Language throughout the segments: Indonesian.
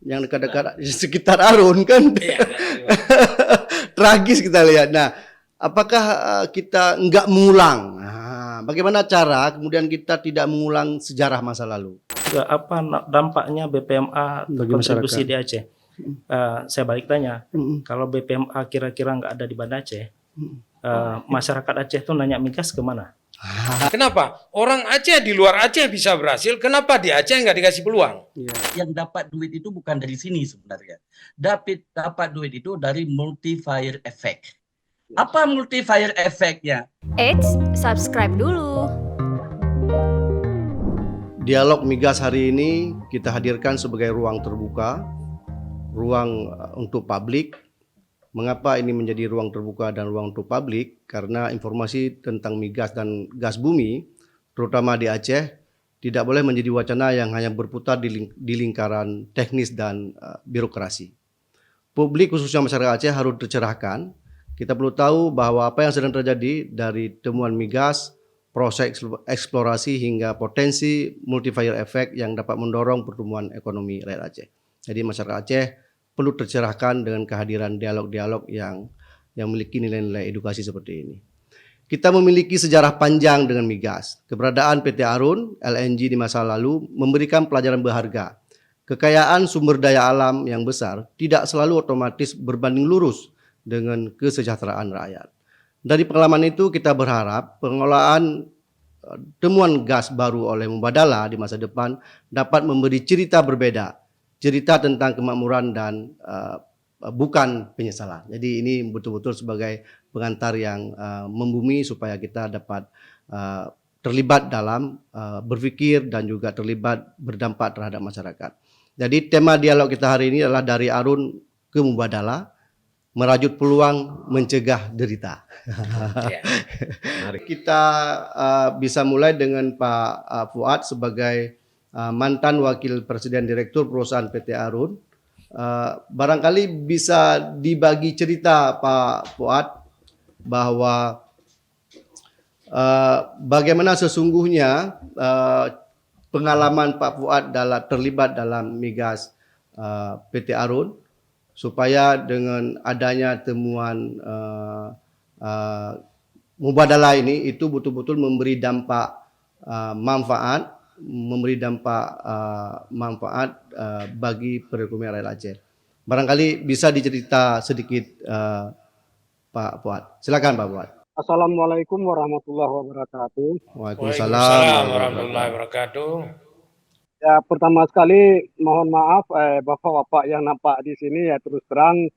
yang dekat-dekat di sekitar Arun kan. Iya, Tragis kita lihat. Nah, apakah kita enggak mengulang? Bagaimana cara kemudian kita tidak mengulang sejarah masa lalu? Apa dampaknya BPMA Bagi kontribusi masyarakat. di Aceh? Saya balik tanya, kalau BPMA kira-kira nggak ada di Banda Aceh, masyarakat Aceh tuh nanya migas kemana? Kenapa? Orang Aceh di luar Aceh bisa berhasil, kenapa di Aceh nggak dikasih peluang? Yang dapat duit itu bukan dari sini sebenarnya. Dapat duit itu dari multiplier effect. Apa multiplier effect-nya? Eits, subscribe dulu. Dialog Migas hari ini kita hadirkan sebagai ruang terbuka, ruang untuk publik. Mengapa ini menjadi ruang terbuka dan ruang untuk publik? Karena informasi tentang migas dan gas bumi, terutama di Aceh, tidak boleh menjadi wacana yang hanya berputar di lingkaran teknis dan birokrasi. Publik khususnya masyarakat Aceh harus tercerahkan. Kita perlu tahu bahwa apa yang sedang terjadi dari temuan migas, proses eksplorasi hingga potensi multiplier effect yang dapat mendorong pertumbuhan ekonomi rakyat Aceh. Jadi masyarakat Aceh perlu tercerahkan dengan kehadiran dialog-dialog yang memiliki nilai-nilai edukasi seperti ini. Kita memiliki sejarah panjang dengan migas. Keberadaan PT Arun LNG di masa lalu memberikan pelajaran berharga. Kekayaan sumber daya alam yang besar tidak selalu otomatis berbanding lurus dengan kesejahteraan rakyat. Dari pengalaman itu kita berharap pengelolaan temuan gas baru oleh Mubadala di masa depan dapat memberi cerita berbeda, cerita tentang kemakmuran dan bukan penyesalan. Jadi ini betul-betul sebagai pengantar yang membumi supaya kita dapat terlibat dalam berpikir dan juga terlibat berdampak terhadap masyarakat. Jadi tema dialog kita hari ini adalah dari Arun ke Mubadala, merajut peluang mencegah derita. Kita bisa mulai dengan Pak Fuad sebagai mantan wakil presiden direktur perusahaan PT Arun. Barangkali bisa dibagi cerita Pak Fuad bahwa bagaimana sesungguhnya pengalaman Pak Fuad terlibat dalam migas PT Arun, supaya dengan adanya temuan Mubadala ini itu betul-betul memberi dampak manfaat bagi perekonomian rakyat Aceh. Barangkali bisa dicerita sedikit Pak Fuad. Silakan Pak Fuad. Assalamualaikum warahmatullahi wabarakatuh. Waalaikumsalam warahmatullahi wabarakatuh. Ya, pertama sekali mohon maaf bapak-bapak yang nampak di sini, ya terus terang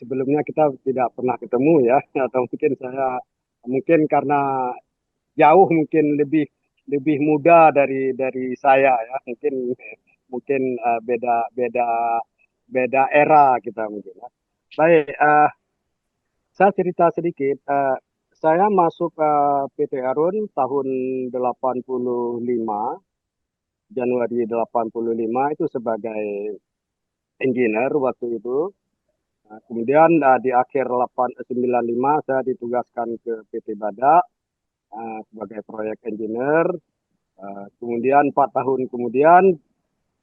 sebelumnya kita tidak pernah ketemu ya, atau mungkin karena jauh, mungkin lebih muda dari saya ya, mungkin beda era kita mungkin ya. Baik, saya cerita sedikit. Saya masuk PT Arun tahun 85, Januari 85 itu sebagai engineer waktu itu. Kemudian di akhir 95 saya ditugaskan ke PT Badak sebagai proyek engineer. Kemudian 4 tahun kemudian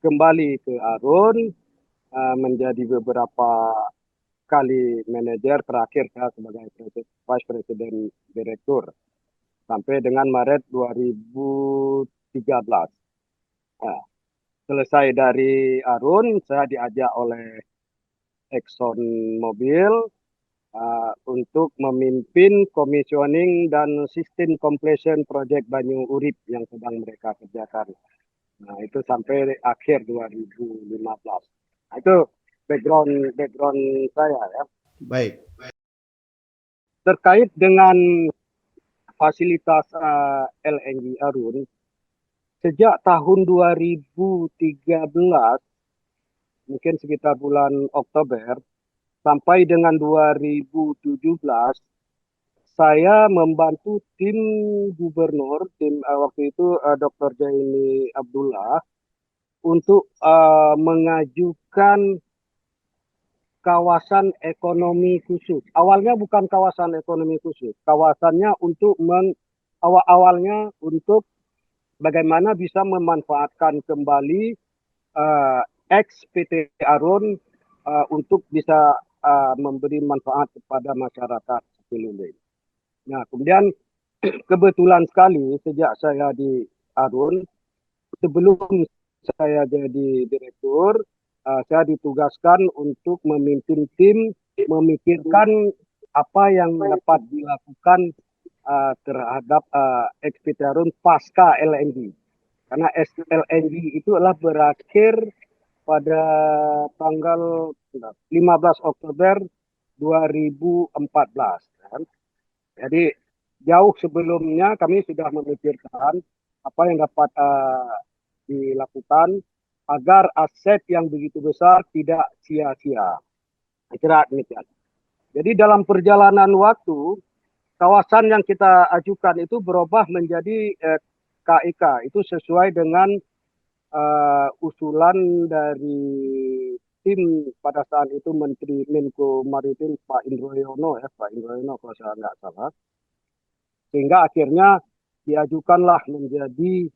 kembali ke Arun menjadi beberapa kali manajer, terakhir saya sebagai Vice President Direktur sampai dengan Maret 2013. Selesai dari Arun, saya diajak oleh Exxon Mobil untuk memimpin commissioning dan sistem completion project Banyu Urip yang sedang mereka kerjakan. Nah, itu sampai akhir 2015. Nah, itu background saya ya. Baik. Terkait dengan fasilitas LNG Arun, sejak tahun 2013, mungkin sekitar bulan Oktober, sampai dengan 2017, saya membantu tim gubernur, waktu itu Dr. Jaini Abdullah, untuk mengajukan kawasan ekonomi khusus. Awalnya bukan kawasan ekonomi khusus, kawasannya awalnya untuk bagaimana bisa memanfaatkan kembali ex PT Arun untuk bisa memberi manfaat kepada masyarakat sekeliling. Nah, kemudian kebetulan sekali sejak saya di Arun, sebelum saya jadi direktur, saya ditugaskan untuk memimpin tim memikirkan apa yang dapat dilakukan terhadap Ekspedisi pasca LNG. Karena LNG itu adalah berakhir pada tanggal 15 Oktober 2014. Kan? Jadi jauh sebelumnya kami sudah memikirkan apa yang dapat dilakukan agar aset yang begitu besar tidak sia-sia. Saya kira demikian. Jadi dalam perjalanan waktu, kawasan yang kita ajukan itu berubah menjadi KIK. Itu sesuai dengan usulan dari tim pada saat itu Menteri Menko Maritim Pak Indro Yono kalau saya nggak salah. Sehingga akhirnya diajukanlah menjadi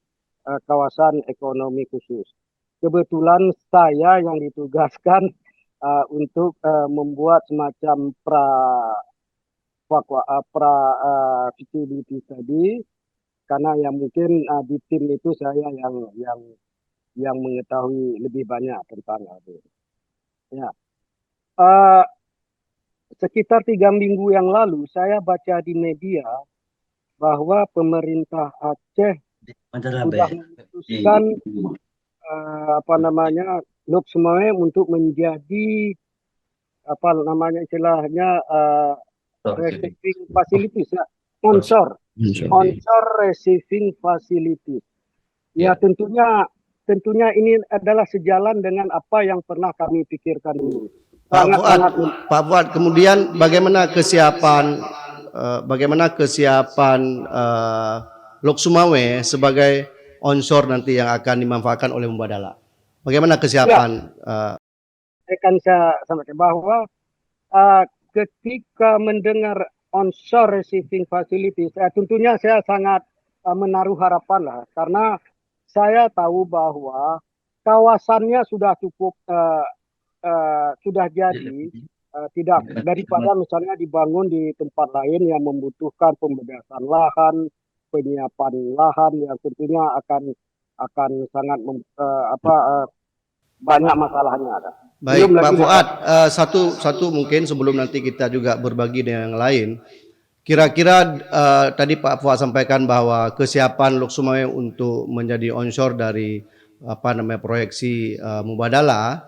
kawasan ekonomi khusus. Kebetulan saya yang ditugaskan untuk membuat semacam feasibility tadi, karena yang mungkin di tim itu saya yang mengetahui lebih banyak tentang itu. Ya. Sekitar 3 minggu yang lalu saya baca di media bahwa pemerintah Aceh sudah memutuskan Lok Sumawe untuk menjadi istilahnya receiving facilities ya, onshore receiving facilities. Ya, tentunya ini adalah sejalan dengan apa yang pernah kami pikirkan dulu. Pak Fuad, kemudian bagaimana kesiapan Lok Sumawe sebagai onshore nanti yang akan dimanfaatkan oleh Mubadala? Bagaimana kesiapan? Saya sampaikan bahwa ketika mendengar onshore receiving facilities, tentunya saya sangat menaruh harapan lah, karena saya tahu bahwa kawasannya sudah cukup sudah jadi, tidak daripada misalnya dibangun di tempat lain yang membutuhkan pembebasan lahan, penyiapan lahan yang tentunya akan sangat banyak masalahnya ada. Baik, Pak Fuad, satu mungkin sebelum nanti kita juga berbagi dengan yang lain. Kira-kira tadi Pak Fuad sampaikan bahwa kesiapan Lok Sumawe untuk menjadi onshore dari proyeksi Mubadala.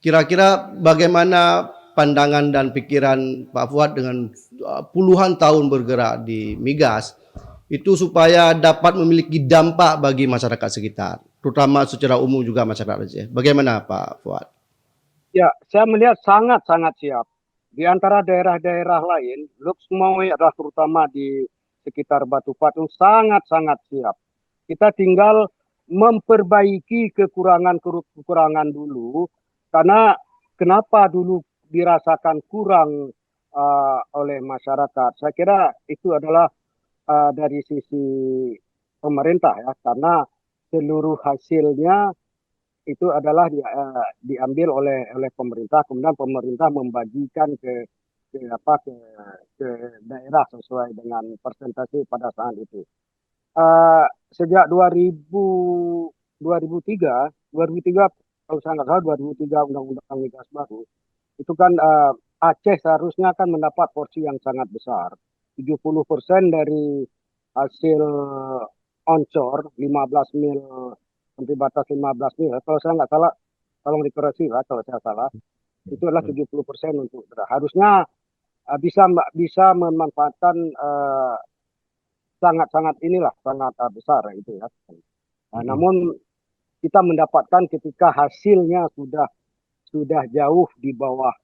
Kira-kira bagaimana pandangan dan pikiran Pak Fuad dengan puluhan tahun bergerak di migas itu supaya dapat memiliki dampak bagi masyarakat sekitar, terutama secara umum juga masyarakat Aceh. Bagaimana Pak Fuad? Ya, saya melihat sangat-sangat siap. Di antara daerah-daerah lain, Lok Sumawe adalah terutama di sekitar Batu Patung sangat-sangat siap. Kita tinggal memperbaiki kekurangan dulu, karena kenapa dulu dirasakan kurang oleh masyarakat. Saya kira itu adalah dari sisi pemerintah ya, karena seluruh hasilnya itu adalah diambil oleh pemerintah, kemudian pemerintah membagikan ke daerah sesuai dengan persentase pada saat itu. Sejak 2003 kalau saya nggak salah 2003 Undang-Undang Migas baru, itu kan Aceh seharusnya kan mendapat porsi yang sangat besar. 70% dari hasil onshore 15 mil sampai batas 15 mil. Kalau saya nggak salah, tolong dikoreksi lah kalau saya salah. Itu adalah 70% untuk harusnya bisa memanfaatkan sangat besar itu ya. Namun kita mendapatkan ketika hasilnya sudah jauh di bawah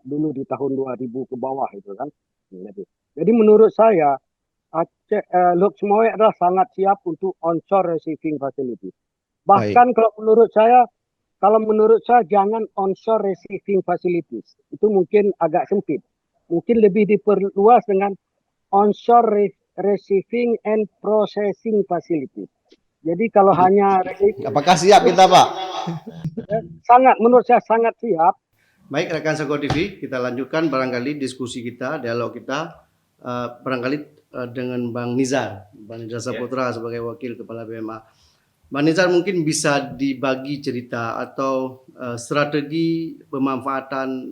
dulu di tahun 2000 ke bawah itu kan. Jadi menurut saya Lok Sumawe adalah sangat siap untuk onshore receiving facility. Bahkan kalau menurut saya jangan onshore receiving facilities. Itu mungkin agak sempit. Mungkin lebih diperluas dengan onshore receiving and processing facilities. Jadi kalau hanya apakah siap kita Pak? Menurut saya sangat siap. Baik rekan Sago TV, kita lanjutkan barangkali diskusi kita, dialog kita barangkali dengan Bang Nizar Saputra sebagai wakil kepala BPMA. Bang Nizar mungkin bisa dibagi cerita atau strategi pemanfaatan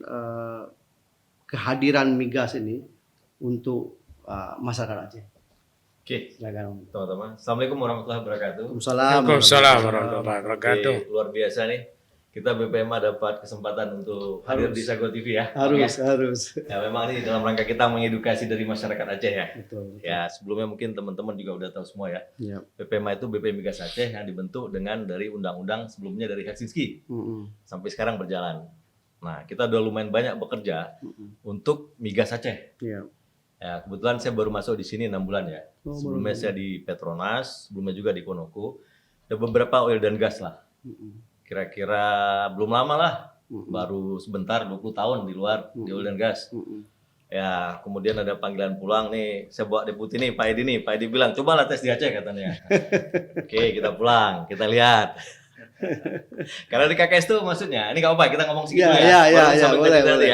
kehadiran migas ini untuk masyarakat Aceh. Oke, Silakan. teman-teman. Assalamualaikum warahmatullahi wabarakatuh. Waalaikumsalam warahmatullahi wabarakatuh. Oke, luar biasa nih. Kita BPMA dapat kesempatan untuk hadir di Sago TV ya. Harus. Ya, memang ini dalam rangka kita mengedukasi dari masyarakat Aceh ya. Betul. Ya, sebelumnya mungkin teman-teman juga udah tahu semua ya. Ya. BPMA itu BP Migas Aceh yang dibentuk dengan dari undang-undang sebelumnya dari Helsinki. Sampai sekarang berjalan. Nah, kita udah lumayan banyak bekerja untuk Migas Aceh. Ya. Ya, kebetulan saya baru masuk di sini 6 bulan ya. Oh, Sebelumnya saya di Petronas, sebelumnya juga di Konoco. Ada beberapa oil dan gas lah. Kira-kira belum lama lah. Baru sebentar 20 tahun di luar di oil dan gas. Ya, kemudian ada panggilan pulang nih. Saya bawa deputi nih, Pak Edi nih. Pak Edi bilang, cobalah tes di Aceh katanya. Oke, kita pulang, kita lihat. Karena di KKS itu maksudnya, ini nggak apa-apa, kita ngomong segitu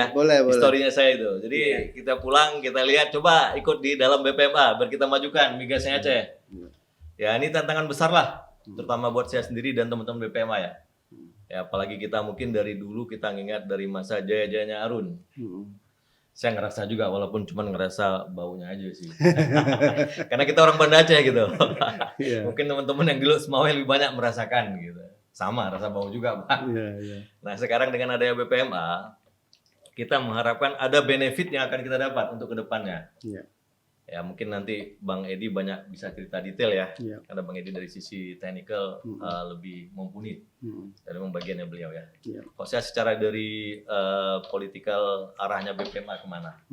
Boleh. Historinya saya itu. Jadi kita pulang, kita lihat, coba ikut di dalam BPMA, biar kita majukan migasnya Aceh. Ya, ini tantangan besar lah, terutama buat saya sendiri dan teman-teman BPMA ya. Ya, apalagi kita mungkin dari dulu kita ngingat dari masa jaya-jayanya Arun. Saya ngerasa juga, walaupun cuma ngerasa baunya aja sih. Karena kita orang Banda Aceh gitu. Mungkin teman-teman yang dulu Semawai lebih banyak merasakan gitu. Sama, rasa bau juga, Pak. Nah, sekarang dengan adanya BPMA, kita mengharapkan ada benefit yang akan kita dapat untuk kedepannya. Ya, mungkin nanti Bang Edi banyak bisa cerita detail ya. Karena Bang Edi dari sisi technical lebih mumpuni. Dari bagiannya beliau ya. Kalau saya secara dari political arahnya BPMA kemana.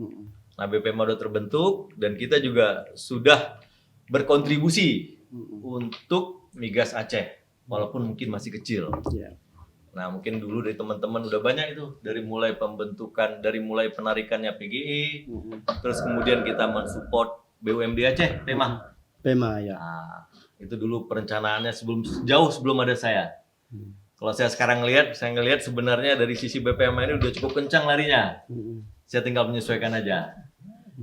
Nah, BPMA udah terbentuk dan kita juga sudah berkontribusi untuk migas Aceh. Walaupun mungkin masih kecil. Nah, mungkin dulu dari teman-teman udah banyak itu. Dari mulai pembentukan, dari mulai penarikannya PGI, terus kemudian kita mensupport BUMD Aceh, PEMA ya. Nah, itu dulu perencanaannya jauh sebelum ada saya. Kalau saya sekarang saya ngelihat sebenarnya dari sisi BPMA ini udah cukup kencang larinya. Saya tinggal menyesuaikan aja.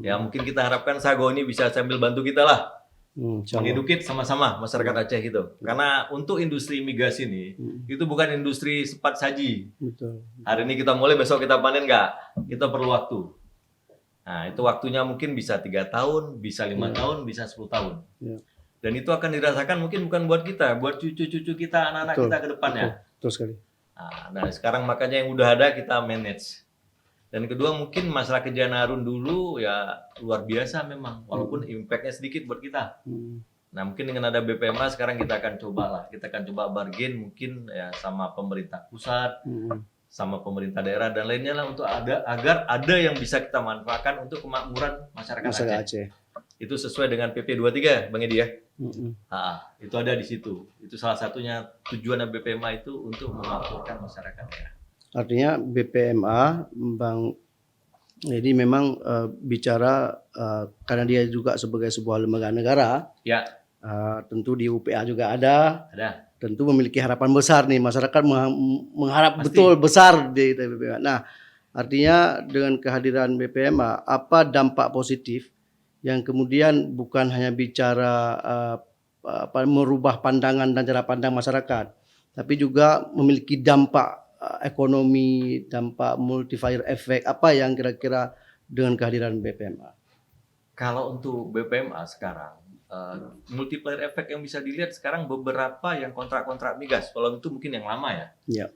Ya, mungkin kita harapkan Sago ini bisa sambil bantu kita lah. Mengedukit sama-sama masyarakat Aceh gitu. Karena untuk industri migas ini itu bukan industri cepat saji. Hari ini kita mulai, besok kita panen nggak? Kita perlu waktu. Nah, itu waktunya mungkin bisa 3 tahun, bisa 5 tahun, bisa 10 tahun. Dan itu akan dirasakan mungkin bukan buat kita, buat cucu-cucu kita, anak-anak kita ke depannya. Betul sekali. Nah, sekarang makanya yang udah ada kita manage. Dan kedua mungkin masalah kejayaan Harun dulu ya luar biasa memang, walaupun impactnya sedikit buat kita. Nah, mungkin dengan ada BPMA sekarang kita akan coba bargain mungkin ya sama pemerintah pusat, sama pemerintah daerah dan lainnya lah untuk agar ada yang bisa kita manfaatkan untuk kemakmuran masyarakat Aceh. Itu sesuai dengan PP 23, Bang Edi ya. Itu ada di situ. Itu salah satunya tujuan BPMA itu untuk memakmurkan masyarakat daerah. Artinya BPMA, Bang Edi memang bicara karena dia juga sebagai sebuah lembaga negara. Ya. Tentu di UPA juga ada. Tentu memiliki harapan besar nih, masyarakat mengharap Pasti. betul besar di BPMA. Nah, artinya dengan kehadiran BPMA, apa dampak positif yang kemudian bukan hanya bicara merubah pandangan dan cara pandang masyarakat, tapi juga memiliki dampak ekonomi, dampak multiplier effect, apa yang kira-kira dengan kehadiran BPMA? Kalau untuk BPMA sekarang, multiplier effect yang bisa dilihat sekarang beberapa yang kontrak-kontrak migas, kalau itu mungkin yang lama ya.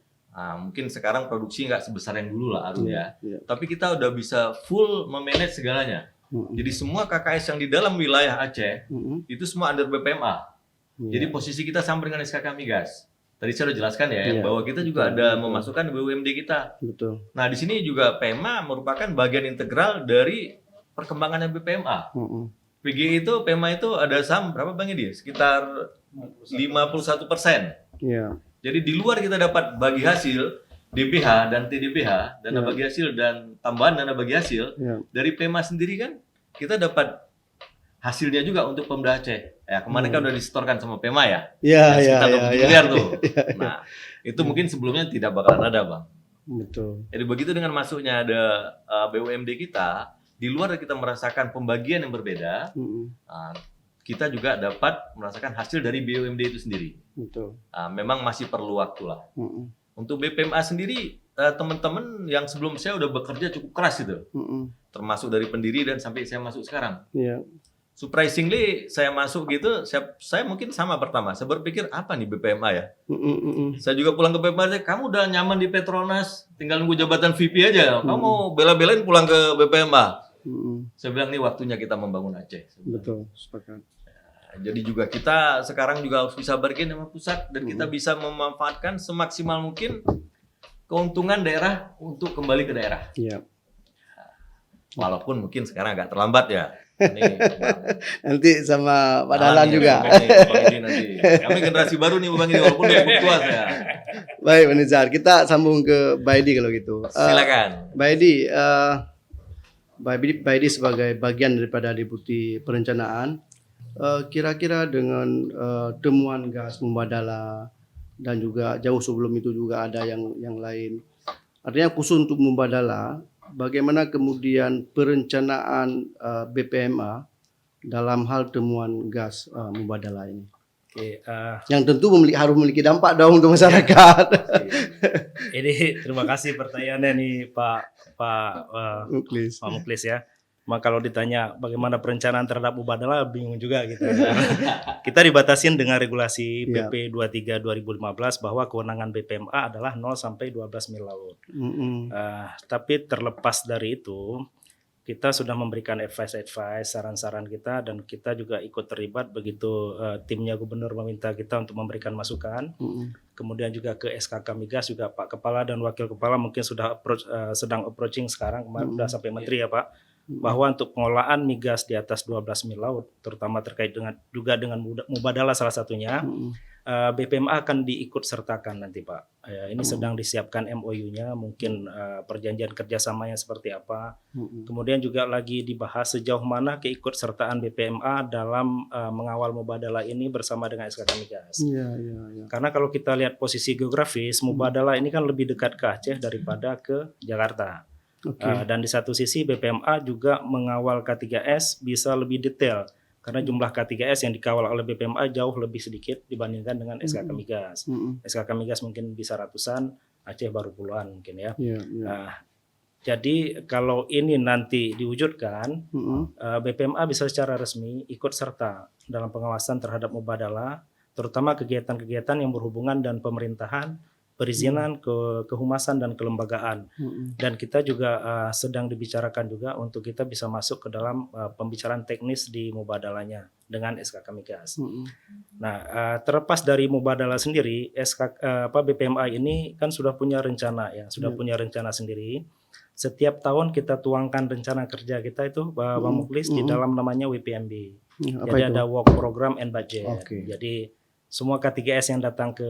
Mungkin sekarang produksi nggak sebesar yang dulu lah Arun ya. Tapi kita udah bisa full memanage segalanya. Jadi semua KKS yang di dalam wilayah Aceh itu semua under BPMA. Jadi posisi kita sama dengan SKK Migas. Tadi saya sudah jelaskan ya, bahwa kita juga ada memasukkan BUMD kita. Nah, di sini juga PEMA merupakan bagian integral dari perkembangannya BPMA. PGI itu, PEMA itu ada saham berapa Bang Edi? Sekitar 51%. Jadi di luar kita dapat bagi hasil DBH dan TDBH, dana bagi hasil dan tambahan dana bagi hasil, dari PEMA sendiri kan kita dapat hasilnya juga untuk Pemda Aceh. Ya, kemarin kan udah disetorkan sama PEMA ya. Iya, Ya, iya, sekitar iya, 20 iya. miliar tuh. Nah, itu mungkin sebelumnya tidak bakalan ada, Bang. Betul. Jadi begitu dengan masuknya ada BUMD kita, di luar kita merasakan pembagian yang berbeda, kita juga dapat merasakan hasil dari BUMD itu sendiri. Betul. Memang masih perlu waktu lah. Untuk BPMA sendiri, teman-teman yang sebelum saya udah bekerja cukup keras itu, termasuk dari pendiri dan sampai saya masuk sekarang. Iya. Surprisingly, saya masuk gitu, saya mungkin sama pertama. Saya berpikir, apa nih BPMA ya? Saya juga pulang ke BPMA, kamu udah nyaman di Petronas, tinggal nunggu jabatan VP aja. Kamu mau bela-belain pulang ke BPMA. Saya bilang, ini waktunya kita membangun Aceh. Betul, sepakat. Jadi juga kita sekarang juga harus bisa bargain sama pusat, dan kita bisa memanfaatkan semaksimal mungkin keuntungan daerah untuk kembali ke daerah. Iya. Walaupun mungkin sekarang agak terlambat ya. Ini, Nanti sama Pak Dahlan juga. Bang Edi nanti. Kami generasi baru nih Bang Edi, walaupun udah cukup tua saya. Baik, Pak Nizar, kita sambung ke Baidi kalau gitu. Silakan. Baidi, Baidi sebagai bagian daripada Deputi Perencanaan, kira-kira dengan temuan gas Mubadala dan juga jauh sebelum itu juga ada yang lain. Artinya khusus untuk Mubadala, bagaimana kemudian perencanaan BPMA dalam hal temuan gas Mubadala ini? Oke, Yang tentu harus memiliki dampak dong untuk masyarakat. ini terima kasih pertanyaannya nih Pak Muklis. Muklis ya. Maka kalau ditanya bagaimana perencanaan terhadap Mubadala, bingung juga gitu. Kita dibatasin dengan regulasi PP 23 2015 bahwa kewenangan BPMA adalah 0 sampai 12 mil laut. Tapi terlepas dari itu, kita sudah memberikan advice, saran-saran kita, dan kita juga ikut terlibat begitu timnya gubernur meminta kita untuk memberikan masukan. Kemudian juga ke SKK Migas juga Pak Kepala dan Wakil Kepala mungkin sudah sedang approaching sekarang, kemarin sudah sampai Menteri ya Pak. Bahwa untuk pengolahan migas di atas 12 mil laut, terutama terkait dengan Mubadala salah satunya, BPMA akan diikut sertakan nanti Pak. Ini sedang disiapkan MOU-nya, mungkin perjanjian kerjasamanya seperti apa. Kemudian juga lagi dibahas sejauh mana keikut sertaan BPMA dalam mengawal Mubadala ini bersama dengan SKK Migas. Karena kalau kita lihat posisi geografis, Mubadala ini kan lebih dekat ke Aceh daripada ke Jakarta. Dan di satu sisi BPMA juga mengawal K3S bisa lebih detail karena jumlah K3S yang dikawal oleh BPMA jauh lebih sedikit dibandingkan dengan SKK Migas. SKK Migas mungkin bisa ratusan, Aceh baru puluhan mungkin ya. Jadi kalau ini nanti diwujudkan, BPMA bisa secara resmi ikut serta dalam pengawasan terhadap Mubadala, terutama kegiatan-kegiatan yang berhubungan dan pemerintahan, perizinan, kehumasan dan kelembagaan. Dan kita juga sedang dibicarakan juga untuk kita bisa masuk ke dalam pembicaraan teknis di Mubadalanya dengan SKK Migas. Nah, terlepas dari Mubadala sendiri, BPMA ini kan sudah punya rencana ya, sudah punya rencana sendiri. Setiap tahun kita tuangkan rencana kerja kita itu Bang Muklis di dalam namanya WPMB. Jadi ada Work Program and Budget. Jadi semua K3S yang datang ke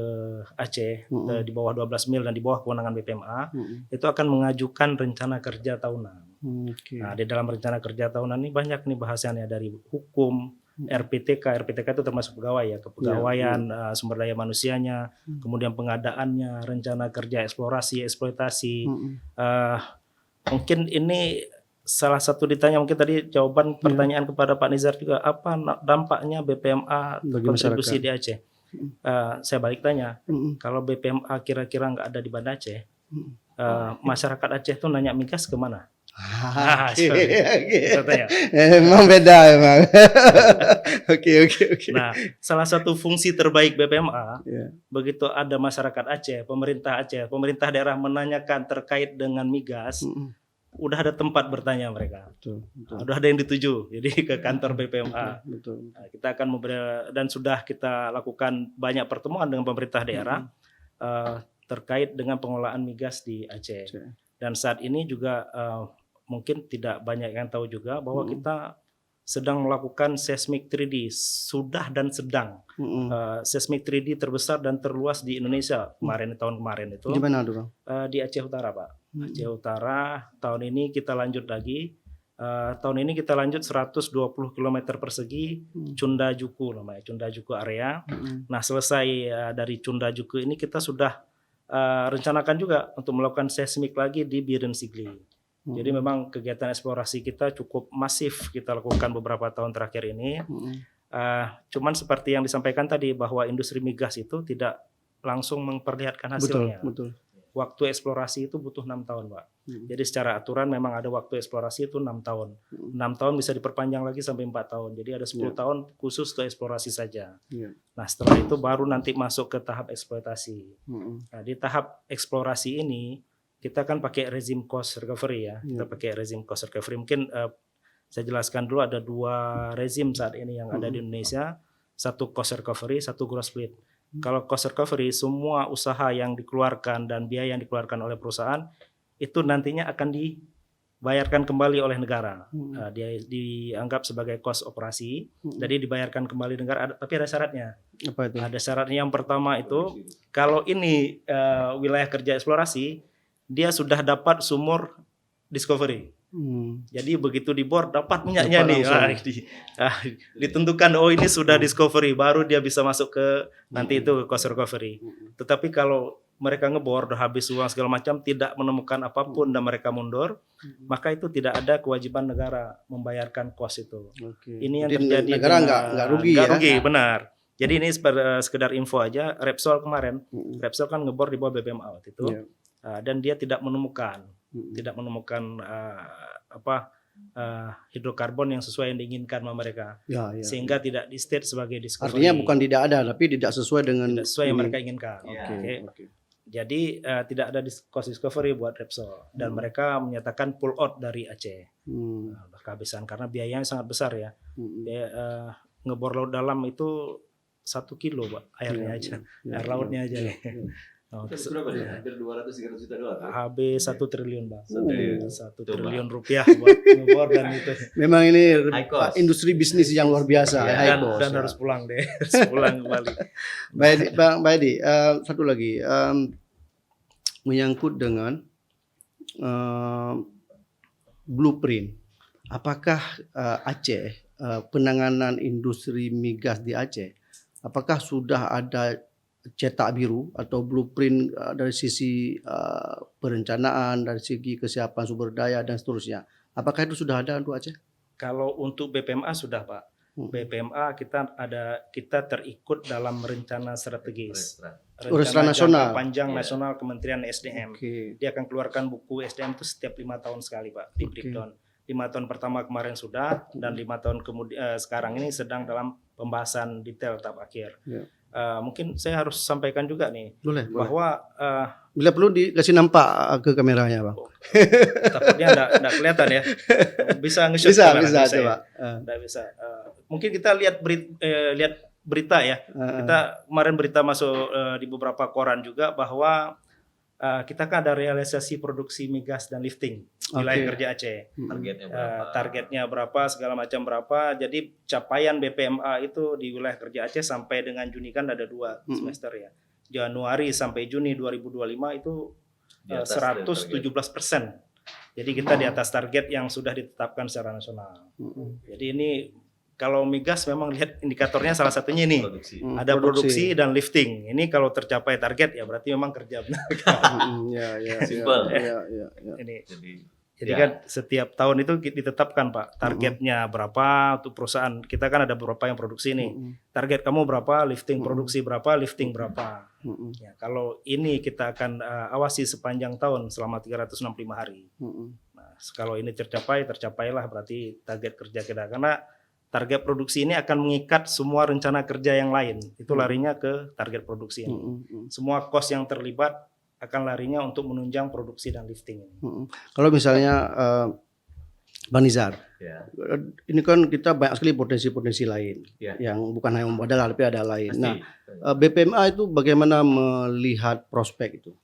Aceh di bawah 12 mil dan di bawah kewenangan BPMA itu akan mengajukan rencana kerja tahunan. Nah, di dalam rencana kerja tahunan ini banyak nih bahasannya dari hukum, RPTK itu termasuk pegawai ya, kepegawaian, sumber daya manusianya, kemudian pengadaannya, rencana kerja eksplorasi, eksploitasi. Mungkin ini salah satu ditanya mungkin tadi jawaban pertanyaan kepada Pak Nizar juga, apa dampaknya BPMA kontribusi di Aceh? Saya balik tanya, kalau BPMA kira-kira nggak ada di Banda Aceh, masyarakat Aceh tuh nanya migas kemana? Emang beda emang. Oke. Nah, salah satu fungsi terbaik BPMA, begitu ada masyarakat Aceh, pemerintah daerah menanyakan terkait dengan migas, udah ada tempat bertanya mereka. Udah ada yang dituju, jadi ke kantor BPMA. Nah, kita akan dan sudah kita lakukan banyak pertemuan dengan pemerintah daerah terkait dengan pengolahan migas di Aceh. Dan saat ini juga mungkin tidak banyak yang tahu juga bahwa kita sedang melakukan seismic 3D, sudah dan sedang. Seismic 3D terbesar dan terluas di Indonesia tahun kemarin itu. Di mana tuh Bang? Di Aceh Utara Pak. Aceh Utara, tahun ini kita lanjut lagi Tahun ini kita lanjut 120 km persegi Cunda Juku namanya, Cunda Juku area. Nah, selesai dari Cunda Juku ini kita sudah rencanakan juga untuk melakukan seismik lagi di Biren Sigli. Jadi memang kegiatan eksplorasi kita cukup masif kita lakukan beberapa tahun terakhir ini. Cuman seperti yang disampaikan tadi bahwa industri migas itu tidak langsung memperlihatkan hasilnya. Betul. Waktu eksplorasi itu butuh 6 tahun, Pak. Jadi secara aturan memang ada waktu eksplorasi itu 6 tahun. 6 tahun bisa diperpanjang lagi sampai 4 tahun. Jadi ada 10 tahun khusus ke eksplorasi saja. Nah, setelah itu baru nanti masuk ke tahap eksploitasi. Nah, di tahap eksplorasi ini kita kan pakai rezim cost recovery ya. Kita pakai rezim cost recovery. Mungkin saya jelaskan dulu, ada 2 rezim saat ini yang ada di Indonesia. Satu cost recovery, satu gross split. Kalau cost recovery, semua usaha yang dikeluarkan dan biaya yang dikeluarkan oleh perusahaan itu nantinya akan dibayarkan kembali oleh negara. Dia dianggap sebagai cost operasi, jadi dibayarkan kembali negara. Tapi ada syaratnya. Apa itu? Ada syaratnya. Yang pertama itu, kalau ini wilayah kerja eksplorasi, dia sudah dapat sumur discovery. Jadi begitu dibor dapat minyaknya nih, ditentukan oh ini sudah discovery, baru dia bisa masuk ke nanti itu ke cost recovery. Tetapi kalau mereka ngebor udah habis uang segala macam tidak menemukan apapun dan mereka mundur, maka itu tidak ada kewajiban negara membayarkan cost itu. Ini yang Jadi terjadi. negara nggak rugi nggak ya? rugi, benar. Jadi ini sekedar info aja. Repsol kemarin, Repsol kan ngebor di bawah BPMA waktu itu, dan dia tidak menemukan hidrokarbon yang sesuai yang diinginkan sama mereka, sehingga tidak di state sebagai discovery. Artinya bukan tidak ada, tapi tidak sesuai dengan yang mereka inginkan. Oke. Jadi tidak ada cost discovery buat Repsol dan mereka menyatakan pull out dari Aceh. Kehabisan karena biayanya sangat besar ya. Ngebor laut dalam itu 1 kilo Pak, airnya aja, air lautnya aja. Terus berapa nih? Hampir 200-300 juta dolar. Habis 1 triliun Bang. 1 triliun rupiah buat ngebor dan itu. Memang ini High cost. industri bisnis yang luar biasa. high cost, Dan harus pulang deh, harus pulang kembali. Baik, Bang Edi, satu lagi menyangkut dengan blueprint. Apakah Aceh, penanganan industri migas di Aceh, apakah sudah ada cetak biru atau blueprint dari sisi perencanaan, dari segi kesiapan sumber daya dan seterusnya? Apakah itu sudah ada untuk Aceh? Kalau untuk BPMA sudah Pak. BPMA kita terikut dalam rencana strategis. Rencana nasional. Jangka panjang nasional Kementerian SDM. Dia akan keluarkan buku SDM itu setiap 5 tahun sekali Pak, di breakdown. 5 tahun pertama kemarin sudah, dan 5 tahun kemudian sekarang ini sedang dalam pembahasan detail tahap akhir. Mungkin saya harus sampaikan juga nih, bahwa bila perlu dikasih nampak ke kameranya Bang. Takutnya enggak kelihatan ya. Bisa nge-shoot Bisa coba. Enggak bisa. Mungkin kita lihat berita ya. Kita kemarin berita masuk di beberapa koran juga bahwa kita kan ada realisasi produksi migas dan lifting wilayah kerja Aceh. Targetnya berapa, segala macam berapa. Jadi capaian BPMA itu di wilayah kerja Aceh sampai dengan Juni kan ada 2 semester ya. Januari sampai Juni 2025 itu 117%. Jadi kita di atas target yang sudah ditetapkan secara nasional. Jadi ini kalau migas memang lihat indikatornya salah satunya ini ada produksi dan lifting. Ini kalau tercapai target ya berarti memang kerja benar. Simple. Ini. Jadi kan setiap tahun itu ditetapkan Pak targetnya berapa untuk perusahaan. Kita kan ada beberapa yang produksi nih. Target kamu berapa, lifting produksi berapa, lifting berapa. Ya, kalau ini kita akan awasi sepanjang tahun selama 365 hari. Nah, kalau ini tercapailah berarti target kerja kita. Karena target produksi ini akan mengikat semua rencana kerja yang lain. Itu larinya ke target produksi ini. Semua cost yang terlibat akan larinya untuk menunjang produksi dan lifting ini. Kalau misalnya Bang Nizar, ini kan kita banyak sekali potensi-potensi lain yang bukan hanya membadal tapi ada lain. Nah, BPMA itu bagaimana melihat prospek itu?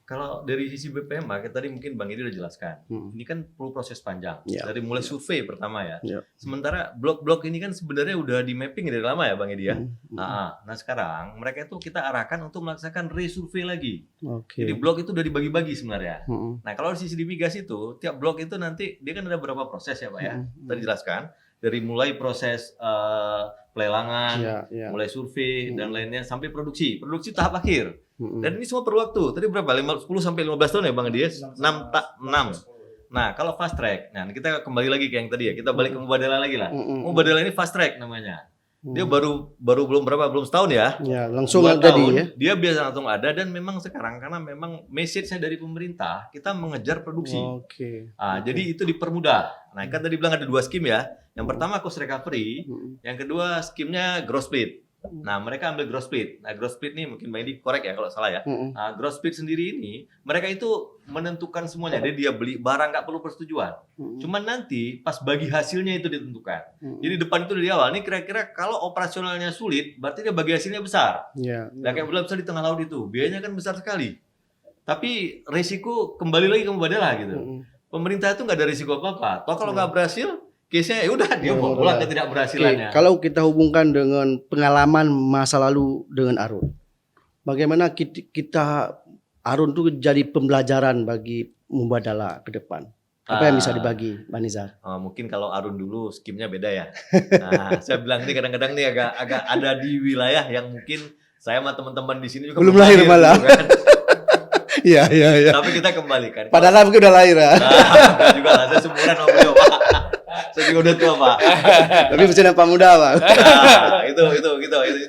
Kalau dari sisi BPMA, kita tadi mungkin Bang Edi udah jelaskan. Ini kan perlu proses panjang. Ya. Dari mulai survei pertama ya. Ya. Sementara blok-blok ini kan sebenarnya udah di mapping dari lama ya Bang Edi ya. Nah sekarang mereka itu kita arahkan untuk melaksanakan resurvey lagi. Oke. Jadi blok itu udah dibagi-bagi sebenarnya. Mm-mm. Nah kalau di sisi di migas itu, tiap blok itu nanti dia kan ada beberapa proses ya Pak ya. Tadi jelaskan. Dari mulai proses pelelangan, Ya. mulai survei dan lainnya sampai produksi. Produksi tahap akhir. Mm-mm. Dan ini semua perlu waktu. Tadi berapa? 10 sampai 15 tahun ya Bang Edi? 6. Nah, kalau fast track. Nah, kita kembali lagi ke yang tadi ya. Kita balik ke Mubadala lagi lah. Mubadala ini fast track namanya. Dia baru belum setahun ya. Ya, langsung 2 jadi tahun, ya. dia biasa langsung ada dan memang sekarang karena memang message-nya dari pemerintah, kita mengejar produksi. Oke. Jadi itu dipermudah. Nah, kan tadi bilang ada 2 skim ya. Yang pertama cost recovery, yang kedua skimnya gross split. Nah, mereka ambil gross split. Nah, gross split nih mungkin Bang Edi korek ya kalau salah ya. Nah, gross split sendiri ini mereka itu menentukan semuanya. Dia beli barang nggak perlu persetujuan. Cuman nanti pas bagi hasilnya itu ditentukan. Jadi depan itu dari awal. Ini kira-kira kalau operasionalnya sulit, berarti dia bagi hasilnya besar. Ya. Nah, kayak besar di tengah laut itu, biayanya kan besar sekali. Tapi resiko kembali lagi ke Mubadala gitu. Pemerintah itu nggak ada risiko apa-apa. Toh kalau nggak berhasil, case-nya ya udah dia mau pulang ke ketidakberhasilannya. Oke, kalau kita hubungkan dengan pengalaman masa lalu dengan Arun, bagaimana kita Arun itu jadi pembelajaran bagi Mubadala ke depan? Apa yang bisa dibagi, Bang Nizar? Mungkin kalau Arun dulu skimnya beda ya. Nah, saya bilang nih kadang-kadang nih agak ada di wilayah yang mungkin saya sama teman-teman di sini juga Belum lahir malah. gitu kan. Iya. Tapi kita kembalikan. Padahal mungkin udah lahir ya. Enggak juga lah, saya seumuran sama beliau, Pak. Saya juga udah tua, Pak. Tapi masih nampak muda, Bang. Nah, itu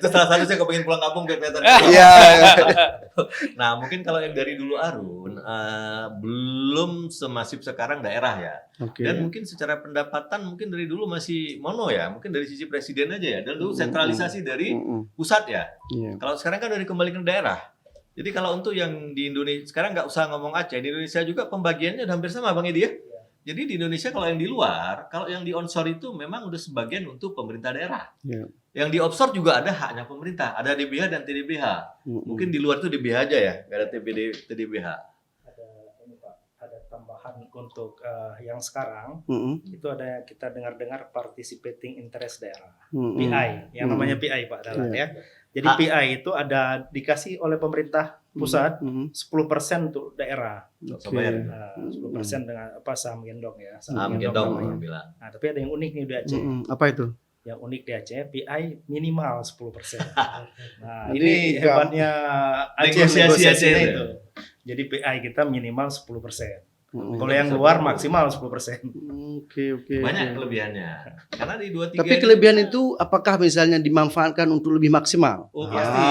salah satu saya kepengin pulang kampung biar kelihatan. Iya. Nah, mungkin kalau yang dari dulu Arun belum semasif sekarang daerah ya. Oke. Dan mungkin secara pendapatan mungkin dari dulu masih mono ya, mungkin dari sisi presiden aja ya. Dan dulu sentralisasi dari pusat ya. Iya. Kalau sekarang kan udah dikembalikan ke daerah. Jadi kalau untuk yang di Indonesia sekarang nggak usah ngomong Aceh, di Indonesia juga pembagiannya udah hampir sama Bang Edi ya. Jadi di Indonesia kalau yang di luar, kalau yang di onshore itu memang udah sebagian untuk pemerintah daerah. Iya. Yang di offshore juga ada haknya pemerintah, ada DBH dan TDBH. Mungkin di luar itu DBH aja ya, nggak ada TDBH. Ada tambahan untuk yang sekarang itu ada kita dengar-dengar participating interest daerah, PI, yang namanya PI Pak Dalan ya. Jadi PI itu ada dikasih oleh pemerintah pusat 10% untuk daerah. Nggak usah bayar. 10% dengan saham gendong ya. Saham gendong namanya. orang bilang. Nah, tapi ada yang unik nih di Aceh. Apa itu? Yang unik di Aceh, PI minimal 10%. Nah, Jadi ini hebatnya Aceh negosiasi negosiasinya Aceh itu. Jadi PI kita minimal 10%. Kalau yang luar maksimal 10%. Oke. Banyak kelebihannya. Karena di 2-3 Tapi kelebihan itu apakah misalnya dimanfaatkan untuk lebih maksimal? Oh, pasti.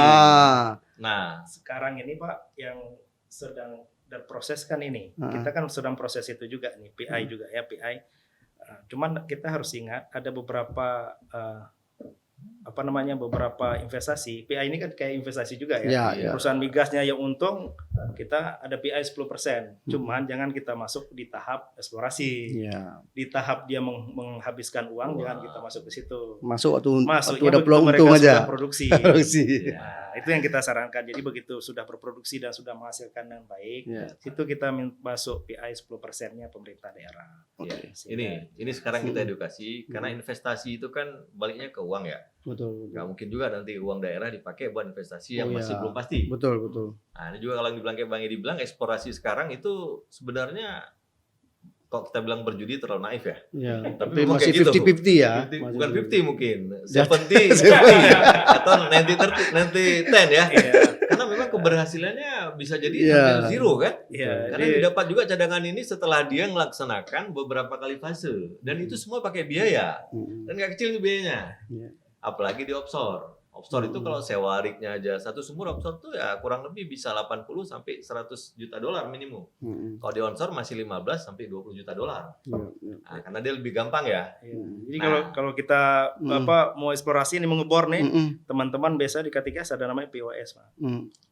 Nah, Sekarang ini Pak yang sedang proses kan ini. Kita kan sedang proses itu juga nih, PI juga ya, PI. Cuman kita harus ingat ada beberapa beberapa investasi. PI ini kan kayak investasi juga ya. Ya. Perusahaan migasnya yang untung kita ada PI 10%. Cuman jangan kita masuk di tahap eksplorasi. Ya. Di tahap dia menghabiskan uang, jangan kita masuk ke situ. Masuk waktu Masuknya ada peluang mereka untung aja. sudah produksi. Nah, itu yang kita sarankan. Jadi begitu sudah berproduksi dan sudah menghasilkan dengan baik, situ kita masuk PI 10%-nya pemerintah daerah. ya, ini sekarang kita edukasi karena investasi itu kan baliknya ke uang ya. Betul. Nggak mungkin juga nanti uang daerah dipakai buat investasi yang masih belum pasti. Betul. Nah, ini juga kalau yang dibilang kayak Bang Edi bilang eksplorasi sekarang itu sebenarnya kalau kita bilang berjudi terlalu naif ya. Ya. Tapi Tapi memang masih kayak gitu. 50-50 ya. Bukan 50 mungkin. 70 atau 90-10 ya. Karena memang keberhasilannya bisa jadi hampir zero kan. Karena didapat juga cadangan ini setelah dia melaksanakan beberapa kali fase. Dan itu semua pakai biaya. Dan nggak kecil itu biayanya. Apalagi di offshore. Offshore itu kalau sewa rignya aja satu sumur offshore tuh ya kurang lebih bisa 80 sampai 100 juta dolar minimum. Kalau di onshore masih 15 sampai 20 juta dolar. Nah, karena dia lebih gampang ya. Jadi kalau kita mau eksplorasi ini mengebor nih, teman-teman biasa di Katikas ada namanya POS, Pak.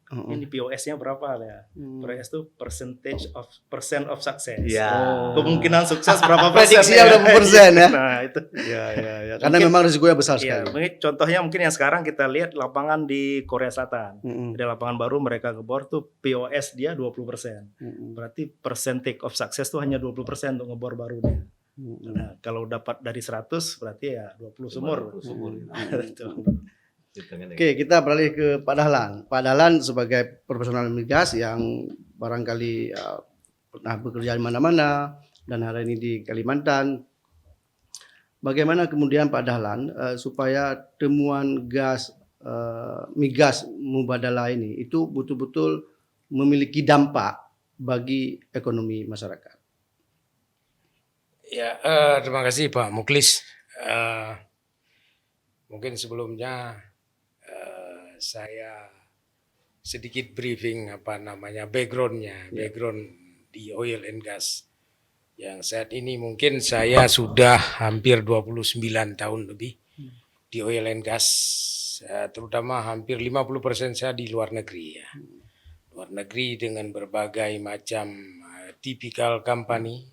Ini POS-nya berapa ya? POS itu percent of success. Ya. Kemungkinan sukses berapa persen? Prediksinya berapa persen ya? Nah, itu. Ya. Karena Mungkin- memang risikonya besar Iya, sekali. mungkin contohnya mungkin yang sekarang kita lihat lapangan di Korea Selatan. Mm-mm. Ada lapangan baru mereka ngebor tuh POS dia 20%. Mm-mm. Berarti percentage of success tuh hanya 20% untuk ngebor baru dia. Mm-mm. Nah, kalau dapat dari 100 berarti ya 20 sumur. 20 sumur. Itu. Oke, kita beralih ke Pak Dahlan. Pak Dahlan sebagai profesional migas yang barangkali pernah bekerja di mana-mana dan hari ini di Kalimantan. Bagaimana kemudian Pak Dahlan supaya temuan gas migas mubadalah ini itu betul-betul memiliki dampak bagi ekonomi masyarakat? Ya, terima kasih Pak Muklis. Mungkin sebelumnya saya sedikit briefing background di oil and gas. Yang saat ini mungkin saya sudah hampir 29 tahun lebih di oil and gas, terutama hampir 50% saya di luar negeri ya. Luar negeri dengan berbagai macam typical company,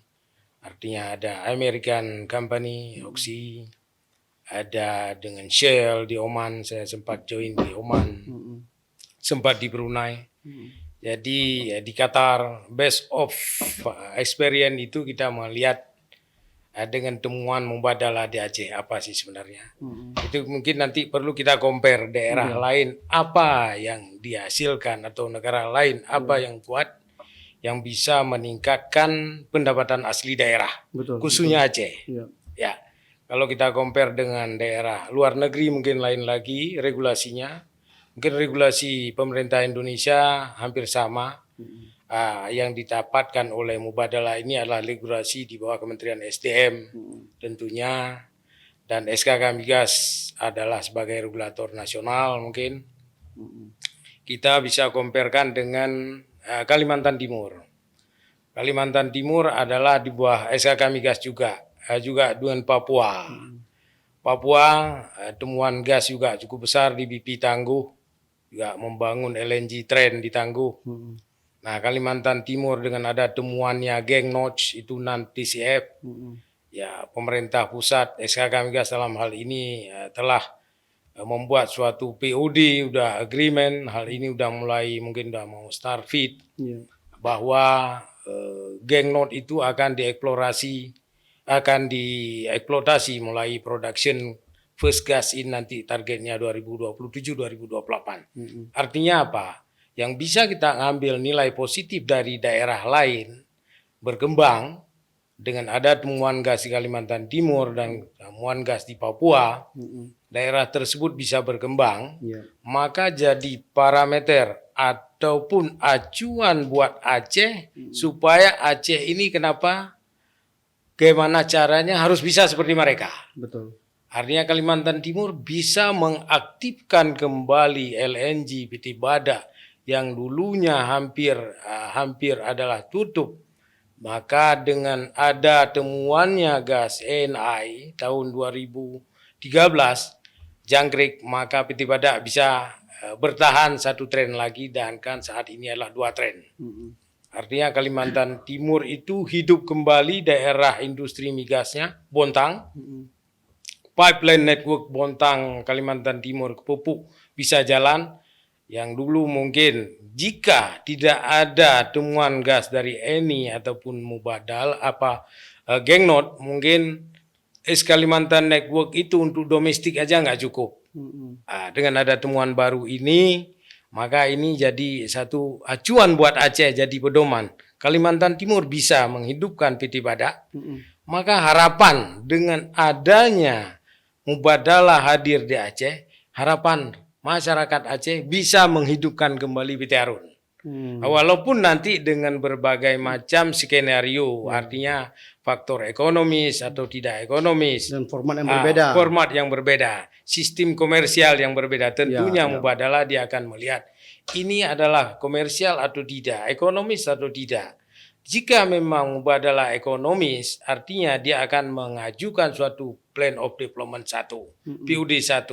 artinya ada American company, Oxy, ada dengan Shell di Oman, saya sempat join di Oman, sempat di Brunei. Jadi di Qatar, base of experience itu kita melihat dengan temuan mubadalah di Aceh apa sih sebenarnya. Itu mungkin nanti perlu kita compare daerah lain apa yang dihasilkan atau negara lain apa yang kuat yang bisa meningkatkan pendapatan asli daerah, Betul. khususnya Aceh. Iya. Ya, kalau kita compare dengan daerah luar negeri mungkin lain lagi regulasinya. Mungkin regulasi pemerintah Indonesia hampir sama. Yang didapatkan oleh mubadalah ini adalah regulasi di bawah Kementerian SDM tentunya. Dan SKK Migas adalah sebagai regulator nasional mungkin. Kita bisa comparekan dengan Kalimantan Timur. Kalimantan Timur adalah di bawah SKK Migas juga dengan Papua. Papua temuan gas juga cukup besar di BP Tangguh, juga membangun LNG train di Tangguh. Nah, Kalimantan Timur dengan ada temuannya Geng Notch itu TCF. Ya, pemerintah pusat SKK Migas dalam hal ini telah membuat suatu POD, udah agreement, hal ini udah mulai mungkin udah mau start feed bahwa Geng Notch itu akan dieksploitasi mulai production first gas in nanti targetnya 2027-2028. Artinya apa? Yang bisa kita ngambil nilai positif dari daerah lain berkembang dengan ada temuan gas di Kalimantan Timur dan temuan gas di Papua, daerah tersebut bisa berkembang, maka jadi parameter ataupun acuan buat Aceh supaya Aceh ini gimana caranya harus bisa seperti mereka. Betul. Artinya Kalimantan Timur bisa mengaktifkan kembali LNG PT Badak yang dulunya hampir adalah tutup. Maka dengan ada temuannya gas ENI tahun 2013 jangkrik, maka PT Badak bisa bertahan 1 tren lagi dan kan saat ini adalah 2 tren. Artinya Kalimantan Timur itu hidup kembali daerah industri migasnya, Bontang. Pipeline network Bontang Kalimantan Timur ke Pupuk bisa jalan. Yang dulu mungkin jika tidak ada temuan gas dari ENI ataupun mubadalah Geng Notch, mungkin Kalimantan network itu untuk domestik aja nggak cukup. Dengan ada temuan baru ini, maka ini jadi satu acuan buat Aceh jadi pedoman. Kalimantan Timur bisa menghidupkan PT Badak. Maka harapan dengan adanya mubadalah hadir di Aceh, harapan masyarakat Aceh bisa menghidupkan kembali PT Harun. Walaupun nanti dengan berbagai macam skenario, artinya faktor ekonomis atau tidak ekonomis. Dan format yang berbeda. Format yang berbeda. Sistem komersial yang berbeda. Tentunya mubadalah dia akan melihat ini adalah komersial atau tidak, ekonomis atau tidak. Jika memang mubadalah ekonomis, artinya dia akan mengajukan suatu plan of development 1, PUD 1.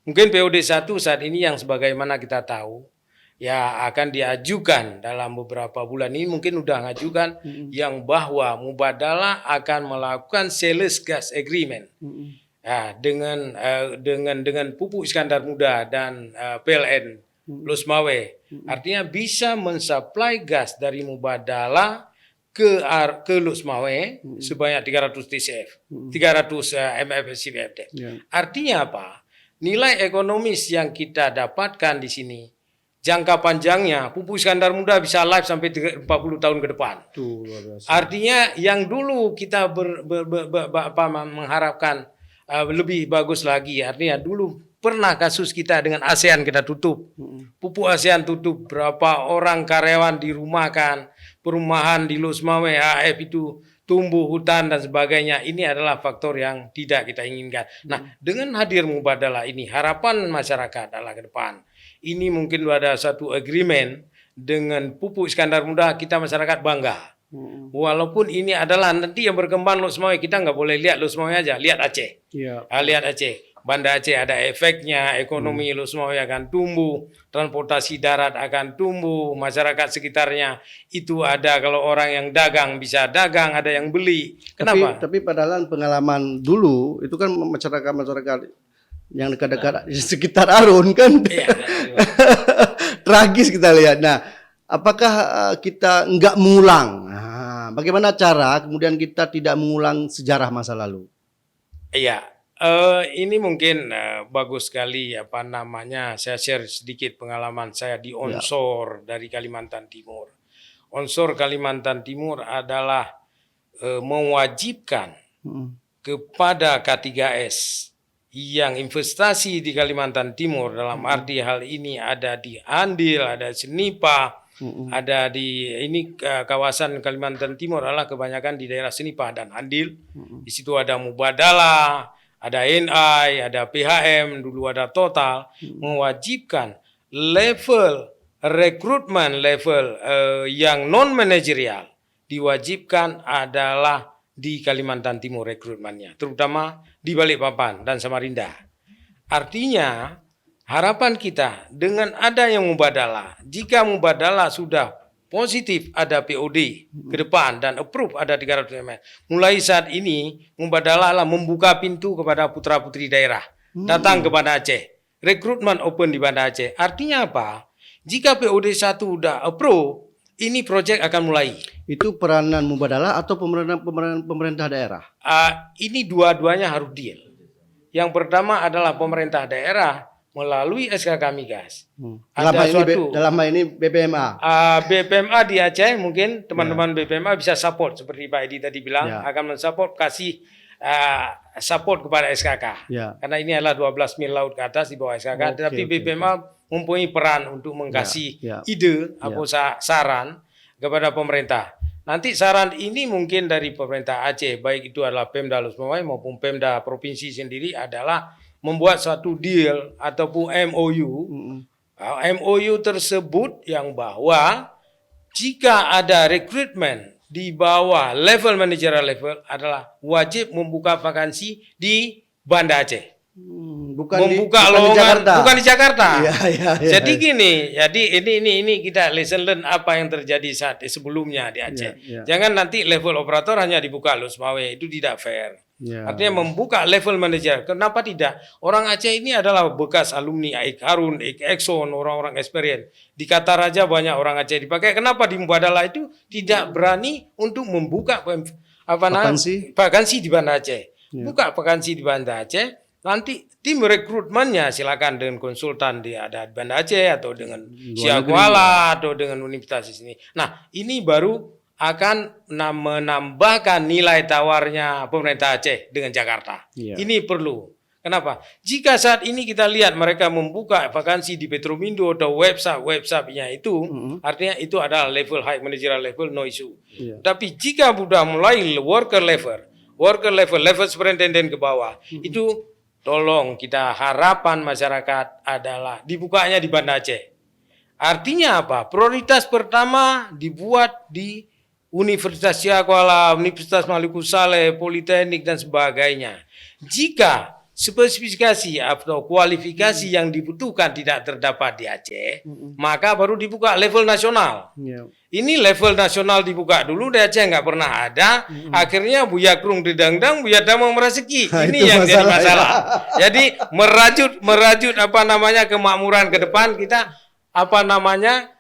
Mungkin PUD 1 saat ini yang sebagaimana kita tahu, ya akan diajukan dalam beberapa bulan ini, mungkin udah ngajukan yang bahwa Mubadalah akan melakukan sales gas agreement ya, dengan Pupuk Iskandar Muda dan PLN Losmawe. Artinya bisa mensuplai gas dari Mubadalah ke Losmawe sebanyak 300 TCF, 300 MFCFD. Artinya apa? Nilai ekonomis yang kita dapatkan di sini, jangka panjangnya Pupuk Iskandar Muda bisa live sampai 40 tahun ke depan. Artinya yang dulu kita mengharapkan lebih bagus lagi. Artinya dulu pernah kasus kita dengan ASEAN kita tutup. Pupuk ASEAN tutup, berapa orang karyawan dirumahkan, perumahan di Losmawe, AF itu tumbuh hutan dan sebagainya. Ini adalah faktor yang tidak kita inginkan. Nah, dengan hadir Mubadalah ini, harapan masyarakat adalah ke depan. Ini mungkin ada satu agreement dengan Pupuk Iskandar Muda, kita masyarakat bangga. Walaupun ini adalah nanti yang berkembang Losmawe, kita nggak boleh lihat Losmawe aja, lihat Aceh. Lihat Aceh. Banda Aceh ada efeknya, ekonomi Losmawe akan tumbuh, transportasi darat akan tumbuh, masyarakat sekitarnya itu ada, kalau orang yang dagang bisa dagang, ada yang beli. Kenapa? Tapi padahal pengalaman dulu itu kan masyarakat yang dekat-dekat di sekitar Arun kan. Tragis kita lihat. Nah, apakah kita enggak mengulang? Nah, bagaimana cara kemudian kita tidak mengulang sejarah masa lalu? Iya. Ini mungkin bagus sekali saya share sedikit pengalaman saya di Onsor dari Kalimantan Timur. Onsor Kalimantan Timur adalah mewajibkan kepada K3S yang investasi di Kalimantan Timur, dalam arti hal ini ada di Andil, ada Senipa, ada di kawasan Kalimantan Timur adalah kebanyakan di daerah Senipa dan Andil. Di situ ada Mubadalah, ada NI, ada PHM, dulu ada Total, mewajibkan level rekrutmen level yang non manajerial diwajibkan adalah di Kalimantan Timur rekrutmennya, terutama di Balikpapan dan Samarinda. Artinya harapan kita dengan ada yang Mubadalah, jika Mubadalah sudah positif ada POD ke depan dan approve ada 300 mm. Mulai saat ini Mubadalah membuka pintu kepada putra-putri daerah datang ke Banda Aceh. Rekrutmen open di Banda Aceh. Artinya apa? Jika POD 1 udah approve, ini proyek akan mulai. Itu peranan Mubadalah atau pemerintah daerah? Ini dua-duanya harus deal. Yang pertama adalah pemerintah daerah melalui SKK Migas. Dalam hal ini BPMA. BPMA di Aceh mungkin teman-teman BPMA bisa support seperti Pak Edi tadi bilang, akan mensupport, kasih support kepada SKK. Karena ini adalah 12 mil laut ke atas di bawah SKK, tetapi BPMA mempunyai peran untuk mengkasih ide atau saran kepada pemerintah. Nanti saran ini mungkin dari pemerintah Aceh, baik itu adalah Pemda Losmawe maupun Pemda provinsi sendiri, adalah membuat suatu deal ataupun MOU. MOU tersebut yang bahwa jika ada rekrutmen di bawah level managerial level adalah wajib membuka vakansi di Banda Aceh. Bukan di Jakarta. Jadi gini, jadi ini kita lesson learn apa yang terjadi saat sebelumnya di Aceh. Jangan nanti level operator hanya dibuka Losmawe, itu tidak fair. Artinya membuka level manager. Kenapa tidak? Orang Aceh ini adalah bekas alumni AIK Harun, AIK Exxon, orang-orang experience. Di Qatar aja banyak orang Aceh dipakai. Kenapa di Mubadalah itu tidak berani untuk membuka vakansi di Banda Aceh? Buka vakansi di Banda Aceh. Nanti tim rekrutmennya silakan dengan konsultan ada di Banda Aceh atau dengan Siakuala atau dengan universitas di sini. Nah, ini baru akan menambahkan nilai tawarnya pemerintah Aceh dengan Jakarta. Ini perlu. Kenapa? Jika saat ini kita lihat mereka membuka vakansi di Petromindo atau website-nya itu, artinya itu adalah level high managerial level, no issue. Tapi jika sudah mulai worker level superintendent ke bawah, itu tolong kita harapan masyarakat adalah dibukanya di Banda Aceh. Artinya apa? Prioritas pertama dibuat di Universitas Siakuala, Universitas Maluku Saleh, Politeknik dan sebagainya. Jika spesifikasi atau kualifikasi yang dibutuhkan tidak terdapat di Aceh, maka baru dibuka level nasional. Ya. Ini level nasional dibuka dulu, di Aceh nggak pernah ada. Akhirnya Buya Krung didangdang, Buya Damang meraseki. Nah, Ini itu yang jadi masalah, masalah. Jadi merajut apa namanya kemakmuran ke depan kita apa namanya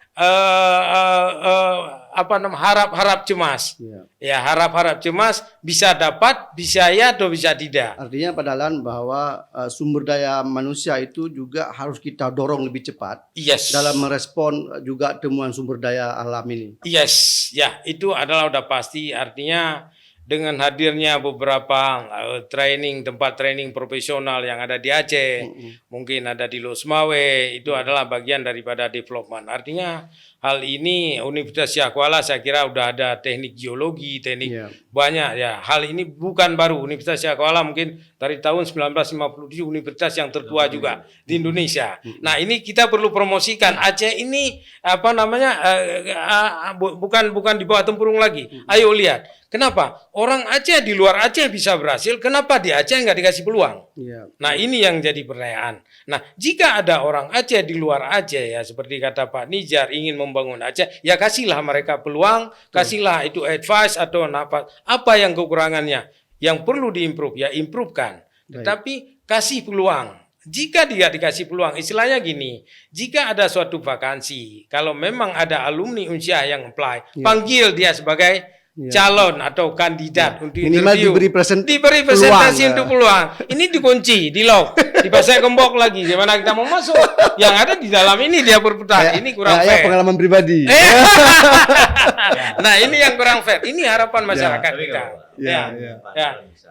harap-harap cemas. Ya, harap-harap cemas bisa dapat, bisa ya atau bisa tidak. Artinya padahalan bahwa sumber daya manusia itu juga harus kita dorong lebih cepat Yes. dalam merespon juga temuan sumber daya alam ini. Yes, ya itu adalah udah pasti. Artinya dengan hadirnya beberapa tempat training profesional yang ada di Aceh, mungkin ada di Losmawe, itu adalah bagian daripada development. Artinya hal ini Universitas Syiah Kuala saya kira udah ada teknik geologi, teknik banyak ya. Hal ini bukan baru. Universitas Syiah Kuala mungkin dari tahun 1957 universitas yang tertua juga di Indonesia. Nah, ini kita perlu promosikan. Aceh ini apa namanya bukan di bawah tempurung lagi. Ayo lihat. Kenapa? Orang Aceh di luar Aceh bisa berhasil, kenapa di Aceh nggak dikasih peluang? Nah, ini yang jadi pertanyaan. Nah, jika ada orang Aceh di luar Aceh ya seperti kata Pak Nijar ingin membangun Aceh, ya kasihlah mereka peluang, kasihlah itu advice atau apa yang kekurangannya, yang perlu diimprove ya improvekan. Tetapi kasih peluang. Jika dia dikasih peluang, istilahnya gini, jika ada suatu vakansi, kalau memang ada alumni Unsyah yang apply, panggil dia sebagai calon atau kandidat untuk minimal interview. diberi presentasi peluang, untuk peluang. Ini dikunci, di lock, dipasang gembok lagi. Gimana kita mau masuk? Yang ada di dalam ini dia berputar. Ini kurang fair. Pengalaman pribadi. Nah, ini yang kurang fair. Ini harapan masyarakat Tapi kita.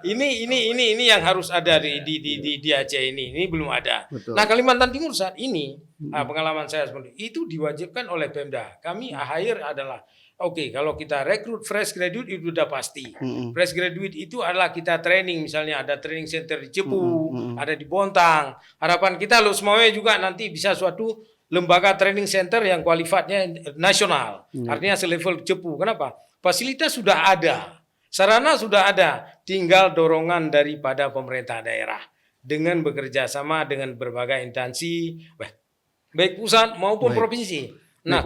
Ini yang harus ada di Aceh ini. Ini belum ada. Betul. Nah, Kalimantan Timur saat ini pengalaman saya seperti itu diwajibkan oleh Pemda. Kami hire adalah oke, kalau kita rekrut fresh graduate itu sudah pasti. Fresh graduate itu adalah kita training, misalnya ada training center di Cepu, ada di Bontang. Harapan kita Losmawe juga nanti bisa suatu lembaga training center yang kualifikasinya nasional. Artinya selevel Cepu. Kenapa? Fasilitas sudah ada, sarana sudah ada, tinggal dorongan daripada pemerintah daerah dengan bekerja sama dengan berbagai instansi, baik pusat maupun provinsi. Nah,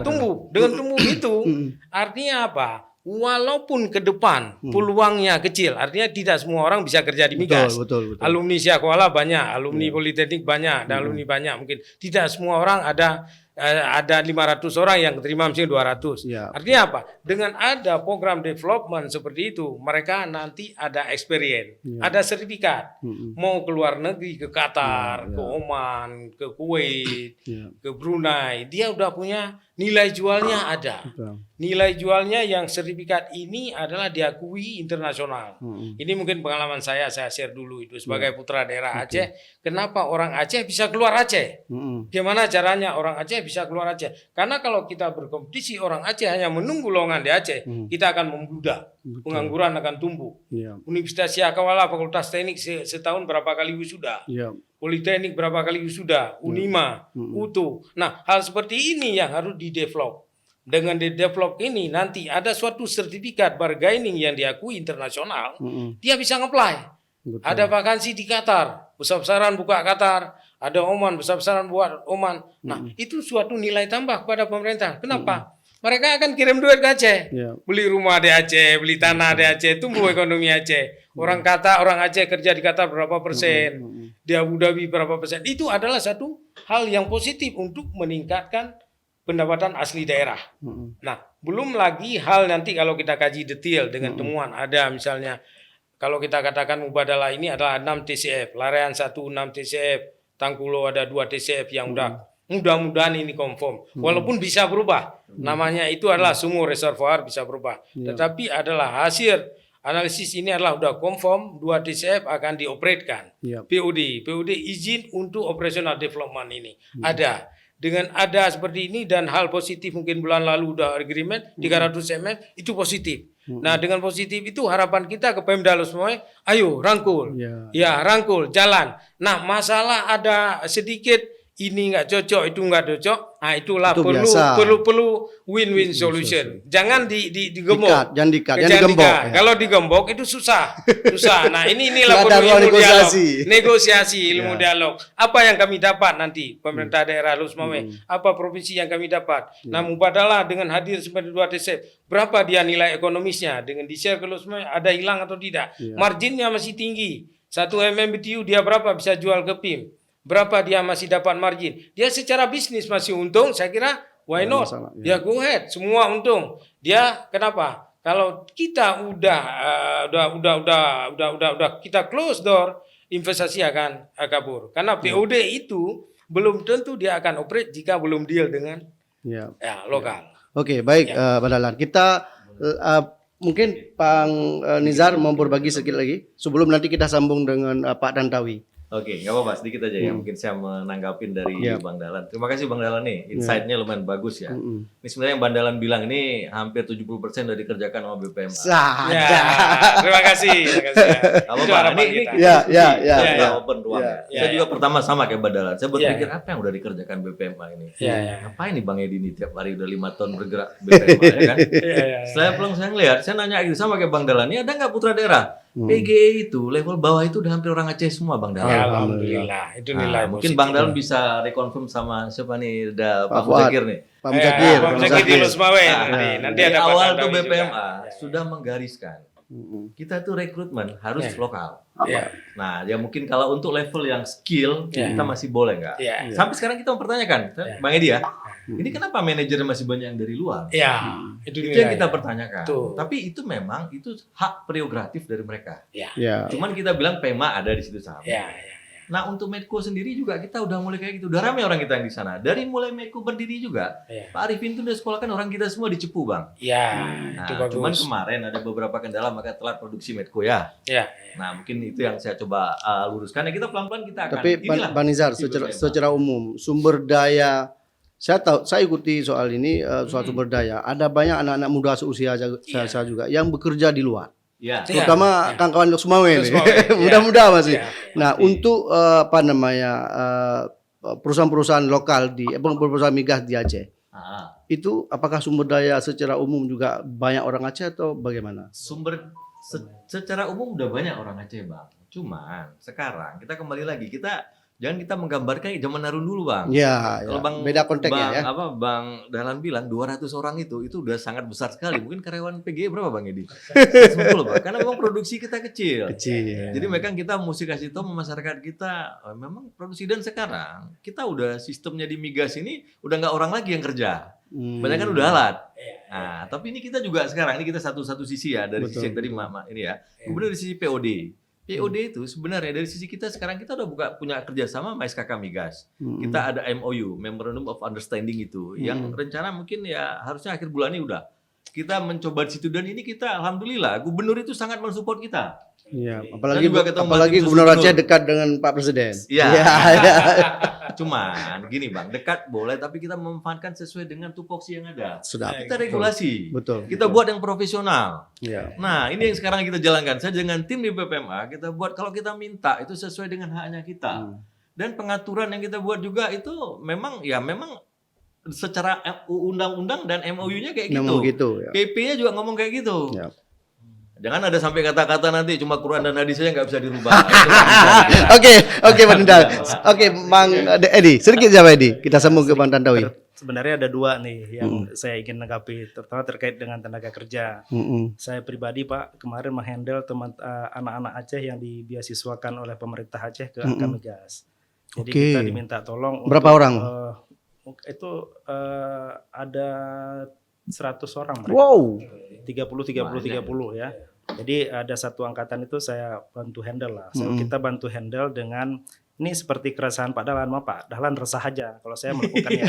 dengan tumbuh itu artinya apa? Walaupun ke depan peluangnya kecil, artinya tidak semua orang bisa kerja di migas. Betul. Alumni Syiah Kuala banyak, alumni Politeknik banyak, dan alumni banyak. Mungkin tidak semua orang ada 500 orang yang terima misalnya 200. Artinya apa? Dengan ada program development seperti itu, mereka nanti ada experience, ada sertifikat. Mau ke luar negeri, ke Qatar, ke Oman, ke Kuwait, ke Brunei, dia udah punya nilai jualnya ada. Nilai jualnya yang sertifikat ini adalah diakui internasional. Ini mungkin pengalaman saya share dulu itu sebagai putra daerah Aceh. Kenapa orang Aceh bisa keluar Aceh? Gimana caranya orang Aceh bisa keluar Aceh? Karena kalau kita berkompetisi orang Aceh hanya menunggu lowongan di Aceh, kita akan membludak. Pengangguran akan tumbuh. Universitas Syiah Kuala Fakultas Teknik setahun berapa kali wisuda? Politeknik berapa kali wisuda? Unima, UTU. Nah, hal seperti ini yang harus didevelop. Dengan di-develop ini nanti ada suatu sertifikat bargaining yang diakui internasional, dia bisa nge-apply. Ada vakansi di Qatar, besar-besaran buka Qatar, ada Oman, besar-besaran buat Oman. Nah, itu suatu nilai tambah kepada pemerintah. Kenapa? Mereka akan kirim duit ke Aceh. Beli rumah di Aceh, beli tanah di Aceh, tumbuh ekonomi Aceh. Orang Aceh kerja di Qatar berapa persen, di Abu Dhabi berapa persen. Itu adalah satu hal yang positif untuk meningkatkan pendapatan asli daerah. Nah, belum lagi hal nanti kalau kita kaji detail dengan temuan ada misalnya kalau kita katakan Mubadalah ini adalah 6 TCF, Larean 1 6 TCF, Tangkulo ada 2 TCF yang udah mudah-mudahan ini konform. Walaupun bisa berubah. Namanya itu adalah sumur reservoir bisa berubah. Tetapi adalah hasil analisis ini adalah udah konform 2 TCF akan dioperatkan. PUD izin untuk operational development ini. Ada. Dengan ada seperti ini dan hal positif mungkin bulan lalu udah agreement 300 mm itu positif. Nah, dengan positif itu harapan kita ke Pemda Losmawe, ayo rangkul. Ya, rangkul, jalan. Nah, masalah ada sedikit ini nggak cocok, itu nggak cocok, nah itulah Itu perlu biasa. perlu win-win solution. Jangan digembok. Jangan Jangan digembok. dikat. Ya. Kalau digembok itu susah. Nah, inilah Nggak ada perlu ruang ilmu negosiasi. dialog. Negosiasi, ilmu Ya. dialog. Apa yang kami dapat nanti pemerintah daerah Lusmawe? Apa provinsi yang kami dapat? Nah, mubadalah dengan hadir seperti 2 Desep. Berapa dia nilai ekonomisnya? Dengan di-share ke Lusmawe ada hilang atau tidak? Ya. Marginnya masih tinggi. 1 MMBTU dia berapa bisa jual ke PIM? Berapa dia masih dapat margin? Dia secara bisnis masih untung, saya kira why Nggak not? masalah, ya. Dia go ahead, semua untung. Dia kenapa? Kalau kita udah kita close door, investasi akan kabur. Karena POD itu belum tentu dia akan operate jika belum deal dengan Ya. lokal. Oke, baik, Pak Dahlan. Kita mungkin Pak Nizar mau berbagi sedikit lagi sebelum nanti kita sambung dengan Pak Tantowi. Oke, nggak apa-apa, sedikit aja ya. Mungkin saya menanggapin dari Ya. Bang Dahlan. Terima kasih Bang Dahlan nih, insight-nya lumayan bagus ya. Mm-mm. Ini sebenarnya yang Bang Dahlan bilang ini hampir 70% udah dikerjakan sama BPMA. Ya, terima kasih. Apa Itu Bang? harapan Ini kita. Ya, ya, ya, kita ya. open ruang Ya, ya. ya, Saya ya. juga pertama sama kayak Bang Dahlan. Saya berpikir Ya. apa yang udah dikerjakan BPMA ini? Ya, ya. Ngapain nih Bang Edi ini tiap hari udah 5 tahun bergerak BPMA ya kan? Ya. Setelah pulang saya ngeliat, saya nanya gitu sama kayak Bang Dahlan, ini ada nggak putra daerah? PGE itu level bawah itu udah hampir orang Aceh semua Bang Dahlan. Alhamdulillah, itu nilai Nah, mungkin positif. Bang Dahlan bisa reconfirm sama siapa nih, ada Pak Fuad. Muzakir nih. Pak Muzakir. Pak Muzakir di Lusmawe. Nanti Dari ada Pak awal tuh Tantowi juga. BPMA Ya. sudah menggariskan kita tuh rekrutmen harus Ya. lokal. Ya. Nah, ya mungkin kalau untuk level yang skill Ya. kita masih boleh nggak? Ya. Sampai sekarang kita mempertanyakan, Ya. Bang Edi ya, ini kenapa manajernya masih banyak yang dari luar? Ya, itu Itu yang nilai. kita pertanyakan. Tuh. Tapi itu memang itu hak prerogatif dari mereka. Ya. Ya. Cuman kita bilang PEMA ada di situ sama. Ya, ya. Nah untuk Medco sendiri juga kita udah mulai kayak gitu. Udah ramai orang kita yang di sana. Dari mulai Medco berdiri juga, Ya. Pak Arifin tuh udah sekolahkan orang kita semua di Cepu Bang. Ya, itu Nah, cuman bagus. kemarin ada beberapa kendala maka telat produksi Medco ya. Ya, Nah mungkin itu yang saya coba luruskan. Ya kita pelan-pelan kita akan. Tapi inilah Pak Nizar, si BPMA. secara umum sumber daya, saya ikuti soal ini, soal sumber daya. Ada banyak anak-anak muda seusia saya juga yang bekerja di luar. Ya. Iya. Terutama kawan-kawan Lusmawe ini, Lusmawe, iya. muda-muda masih. Ya, Nah, untuk apa namanya perusahaan-perusahaan lokal perusahaan migas di Aceh, Ah, itu apakah sumber daya secara umum juga banyak orang Aceh atau bagaimana? secara umum udah banyak orang Aceh Bang. Cuman sekarang kita kembali lagi jangan kita menggambarkan zaman Harun dulu Bang. Ya, Kalau Bang beda konteksnya Bang, ya. Bang Dahlan bilang 200 orang itu udah sangat besar sekali. Mungkin karyawan PGE berapa Bang Edi? 10 Bang. Karena memang produksi kita kecil. Kecil. Jadi mereka kita mesti kasih tahu masyarakat kita memang produksi, dan sekarang kita udah sistemnya di migas ini udah nggak orang lagi yang kerja. Banyak kan udah alat. Nah, tapi ini kita juga sekarang ini kita satu sisi ya dari Betul, sisi yang tadi ini ya. Kemudian dari sisi POD. POD itu sebenarnya dari sisi kita sekarang kita udah punya kerjasama sama SKK Migas. Kita ada MOU, Memorandum of Understanding itu, yang rencana mungkin ya harusnya akhir bulan ini udah. Kita mencoba di situ, dan ini kita alhamdulillah gubernur itu sangat mensupport kita. Iya, Dan juga ketemu apalagi Tim Sus Gubernur Aceh Gubernur. dekat dengan Pak Presiden. Iya. Iya. Cuman gini Bang, dekat boleh tapi kita memanfaatkan sesuai dengan tupoksi yang ada. Sudah. Kita regulasi. Betul. Kita buat yang profesional. Iya. Nah, ini yang sekarang kita jalankan. Saya dengan tim di BPMA, kita buat kalau kita minta itu sesuai dengan haknya kita. Dan pengaturan yang kita buat juga itu memang secara undang-undang dan MOU-nya kayak gitu. Namun gitu ya. PP-nya juga ngomong kayak gitu. Ya. Jangan ada sampai kata-kata nanti cuma Quran dan hadis saja nggak bisa dirubah. Oke, Pak Nidal. Oke, Bang Edi, sedikit jawab Edi. Kita sambung ke Bang Tantowi. Sebenarnya ada dua nih yang saya ingin tanggapi, terutama terkait dengan tenaga kerja. Saya pribadi Pak kemarin menghandle anak-anak Aceh yang dibeasiswakan oleh pemerintah Aceh ke Angka Migas. Jadi Oke. kita diminta tolong. Berapa orang? Itu ada 100 orang mereka. Wow. 30 ya. Jadi ada satu angkatan itu saya bantu handle lah. Kita bantu handle dengan ini seperti keresahan Pak Dahlan, Pak Dahlan resah aja kalau saya melakukannya.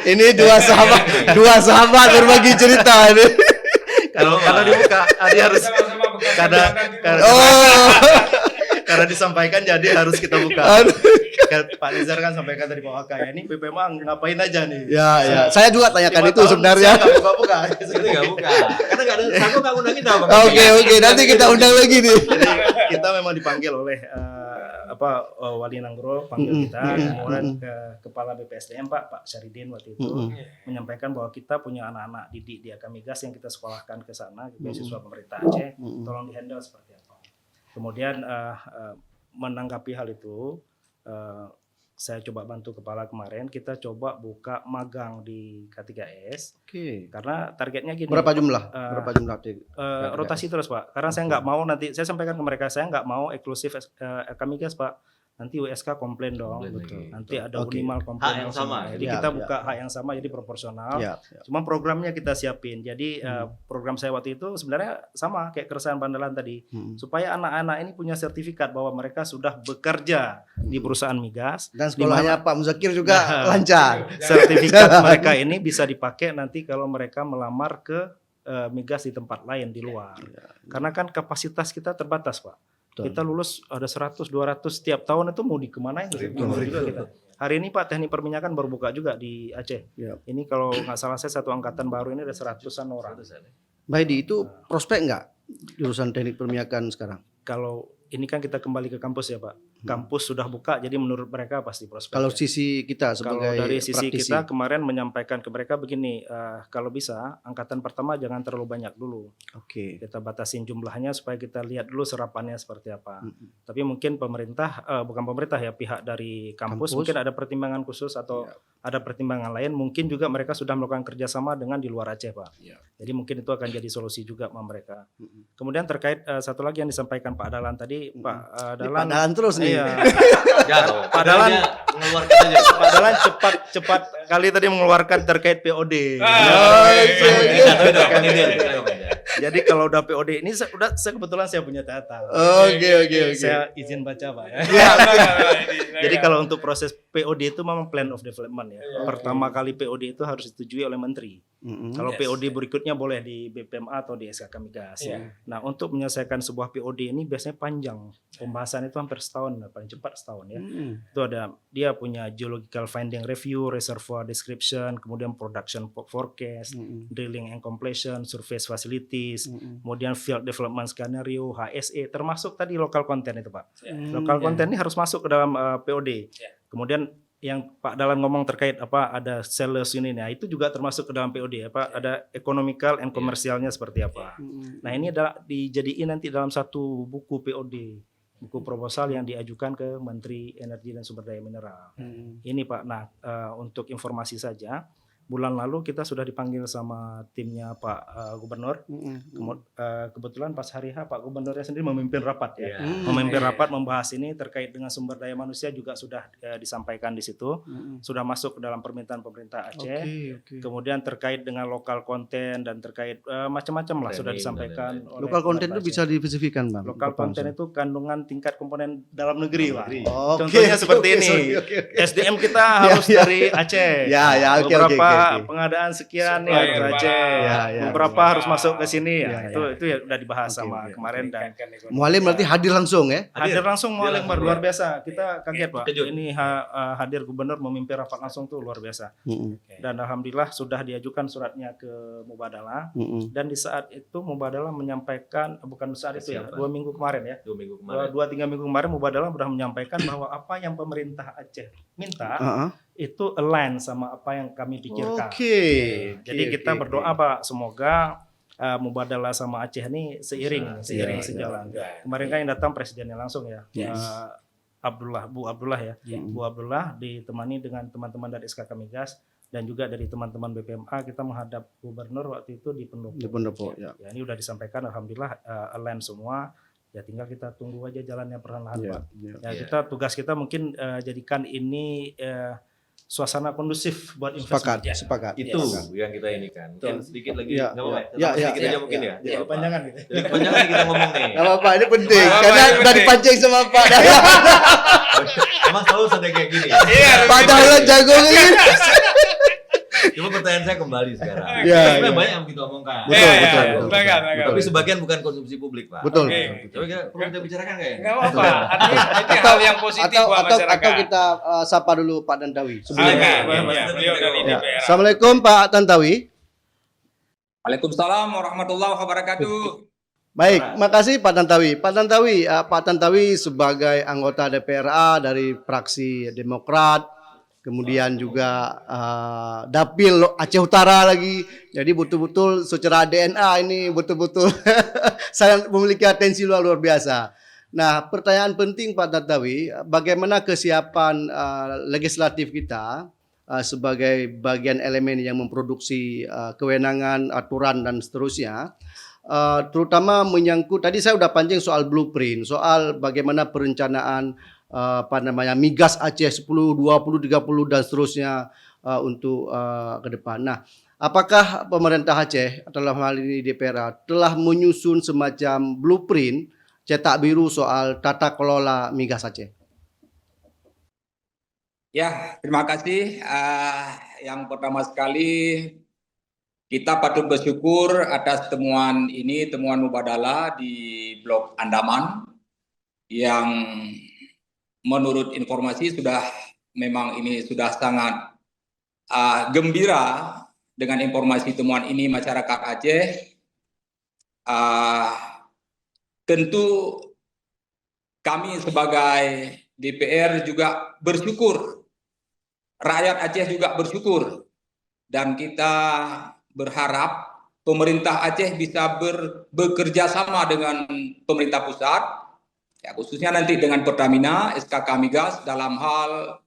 Ini dua sahabat berbagi cerita ini. Kalau dibuka, dia harus karena disampaikan jadi harus kita buka. Pak Nizar kan sampaikan tadi Pak Waka ya, ini BPMA ngapain aja nih? Ya. Saya juga tanyakan 5 itu tahun sebenarnya. saya nggak buka-buka. Itu nggak buka. Karena nggak ada satu nggak undang kita. Bang. Oke, nanti kita undang lagi nih. Jadi kita memang dipanggil oleh Wali Nanggro panggil kita, kemudian ke Kepala BPSDM Pak Syaridin waktu itu menyampaikan bahwa kita punya anak-anak didik di Akamigas yang kita sekolahkan ke sana, beasiswa pemerintah Aceh, tolong dihandle seperti apa. Kemudian menanggapi hal itu, saya coba bantu kepala kemarin, kita coba buka magang di K3S. Oke. Karena targetnya gini. Berapa jumlah? Rotasi terus Pak. Karena saya nggak mau nanti, saya sampaikan ke mereka, saya nggak mau eksklusif Akamigas Pak. Nanti USK komplain dong. Betul. Nanti ada Oke. Unimal komplain Hak yang sama. Jadi kita buka hak yang sama, jadi proporsional. Ya. Cuma programnya kita siapin. Jadi program saya waktu itu sebenarnya sama kayak keresahan Bandalan tadi. Supaya anak-anak ini punya sertifikat bahwa mereka sudah bekerja di perusahaan migas. Dan sekolahnya Pak Muzakir juga lancar. Sertifikat mereka ini bisa dipakai nanti kalau mereka melamar ke migas di tempat lain di luar. Karena kan kapasitas kita terbatas Pak. Betul. Kita lulus ada 100, 200 setiap tahun itu mau dikemanain juga kita. Hari ini Pak teknik perminyakan baru buka juga di Aceh. Ya. Ini kalau nggak salah saya satu angkatan baru ini ada 100-an orang. Mbak Hedi, itu prospek nggak jurusan teknik perminyakan sekarang? Kalau ini kan kita kembali ke kampus ya Pak. Kampus sudah buka, jadi menurut mereka pasti prospek. Kalau sisi kita sebagai Kalau dari sisi praktisi. kita kemarin menyampaikan ke mereka begini, kalau bisa angkatan pertama jangan terlalu banyak dulu. Oke. Kita batasin jumlahnya supaya kita lihat dulu serapannya seperti apa. Tapi mungkin pemerintah, bukan pemerintah ya, pihak dari kampus mungkin ada pertimbangan khusus atau ada pertimbangan lain. Mungkin juga mereka sudah melakukan kerjasama dengan di luar Aceh Pak. Jadi mungkin itu akan jadi solusi juga sama mereka. Kemudian terkait satu lagi yang disampaikan Pak Dahlan tadi, Pak Dahlan. Pak Dahlan terus nih. Iya. Pak Dahlan mengeluarkan aja. Pak Dahlan cepat kali tadi mengeluarkan terkait POD. Jadi kalau udah POD ini saya kebetulan saya punya data. Oke. Saya izin baca Pak ya. Jadi kalau untuk proses POD itu memang plan of development ya. Pertama kali POD itu harus disetujui oleh menteri. Kalau POD berikutnya boleh di BPMA atau di SKK Migas. Nah, untuk menyelesaikan sebuah POD ini biasanya panjang. Pembahasan itu hampir setahun, paling cepat setahun ya. Itu ada dia punya geological finding review, reservoir description, kemudian production forecast, drilling and completion, surface facilities, kemudian field development scenario, HSE, termasuk tadi local content itu Pak. Local content ini harus masuk ke dalam POD. Kemudian yang Pak Dahlan ngomong terkait ada sales ini, nah itu juga termasuk ke dalam POD ya Pak. Ada economical and komersialnya seperti apa. Nah ini adalah dijadiin nanti dalam satu buku POD, buku proposal yang diajukan ke Menteri Energi dan Sumber Daya Mineral. Ini Pak. Nah untuk informasi saja, bulan lalu kita sudah dipanggil sama timnya Pak Gubernur. Kebetulan pas hari H Pak Gubernurnya sendiri memimpin rapat ya. Memimpin rapat membahas ini terkait dengan sumber daya manusia juga sudah disampaikan di situ. Sudah masuk ke dalam permintaan pemerintah Aceh. Kemudian terkait dengan lokal konten dan terkait macam-macam lah sudah disampaikan. Lokal konten itu bisa dispesifikan Bang. Lokal konten itu kandungan tingkat komponen dalam negeri Pak. Oke, Contohnya seperti ini. SDM kita harus dari Aceh. Beberapa pengadaan sekian ya Aceh. Beberapa harus masuk ke sini ya. Itu ya udah dibahas sama kemarin dan Mualim berarti hadir langsung ya? hadir langsung Mualim luar biasa. Kita kaget Pak. Ini hadir gubernur memimpin rapat langsung tuh luar biasa. Dan alhamdulillah sudah diajukan suratnya ke Mubadalah. Dan di saat itu Mubadalah menyampaikan, bukan saat itu ya, 2 minggu kemarin ya. 2-3 minggu kemarin Mubadalah sudah menyampaikan bahwa apa yang pemerintah Aceh minta itu align sama apa yang kami pikirkan. Jadi kita berdoa Pak, semoga Mubadalah sama Aceh ini seiring sejalan. Kemarin kan yang datang presidennya langsung ya. Bu Abdullah ya. Bu Abdullah ditemani dengan teman-teman dari SKK Migas dan juga dari teman-teman BPMA. Kita menghadap gubernur waktu itu di Pendopo. Ya, ini udah disampaikan alhamdulillah align semua. Ya tinggal kita tunggu aja jalannya perlahan-lahan Pak. Tugas kita mungkin jadikan ini suasana kondusif buat investasi. Sepakat. Itu yang kita ini kan. Mungkin sedikit lagi nggak apa-apa. Sedikit aja mungkin ya. Kepanjangan gitu. Jadi kepanjangan kita ngomong nih. Gak apa-apa, ini penting karena udah dipancing sama Pak Dahlan. Emang selalu ada kayak gini. Pak Dahlan jago ini. Cuma pertanyaan saya kembali sekarang. Iya. Banyak yang kita omongkan. Betul. Tapi sebagian bukan konsumsi publik, Pak. Betul. Tapi perlu kita bicarakan nggak ya? Nggak apa-apa. Itu hal yang positif buat masyarakat. Atau kita sapa dulu Pak Tantawi. Beliau dari DPR. Assalamualaikum Pak Tantawi. Waalaikumsalam warahmatullahi wabarakatuh. Baik, makasih Pak Tantawi. Pak Tantawi sebagai anggota DPRA dari fraksi Demokrat, kemudian juga Dapil Aceh Utara lagi. Jadi betul-betul secara DNA ini betul-betul sangat memiliki atensi luar biasa. Nah, pertanyaan penting Pak Tantawi, bagaimana kesiapan legislatif kita sebagai bagian elemen yang memproduksi kewenangan, aturan dan seterusnya. Terutama menyangkut tadi saya sudah pancing soal blueprint, soal bagaimana perencanaan migas Aceh 10, 20, 30 dan seterusnya untuk ke depan. Nah, apakah pemerintah Aceh dalam hal ini DPRA telah menyusun semacam blueprint cetak biru soal tata kelola migas Aceh? Ya, terima kasih. Yang pertama sekali kita patut bersyukur atas temuan ini, temuan Mubadala di Blok Andaman yang menurut informasi memang ini sudah sangat gembira dengan informasi temuan ini masyarakat Aceh. Tentu kami sebagai DPR juga bersyukur, rakyat Aceh juga bersyukur, dan kita berharap pemerintah Aceh bisa bekerja sama dengan pemerintah pusat, ya, khususnya nanti dengan Pertamina, SKK Migas dalam hal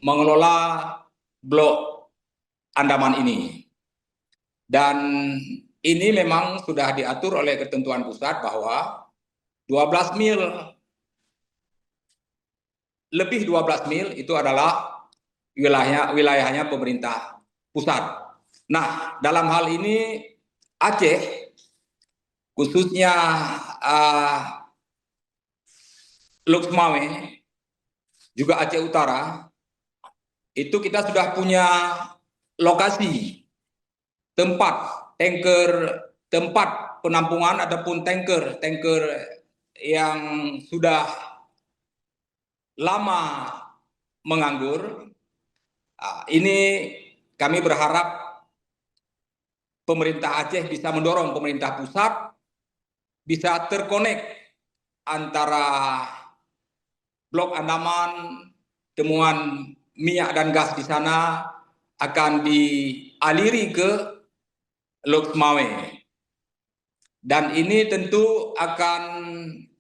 mengelola blok Andaman ini. Dan ini memang sudah diatur oleh ketentuan pusat bahwa 12 mil, lebih 12 mil itu adalah wilayahnya pemerintah pusat. Nah, dalam hal ini Aceh, khususnya Lok Semawe, juga Aceh Utara, itu kita sudah punya lokasi tempat penampungan ataupun tanker yang sudah lama menganggur. Ini kami berharap pemerintah Aceh bisa mendorong pemerintah pusat bisa terkonek antara Blok Andaman, temuan minyak dan gas di sana akan dialiri ke Lok Semawe. Dan ini tentu akan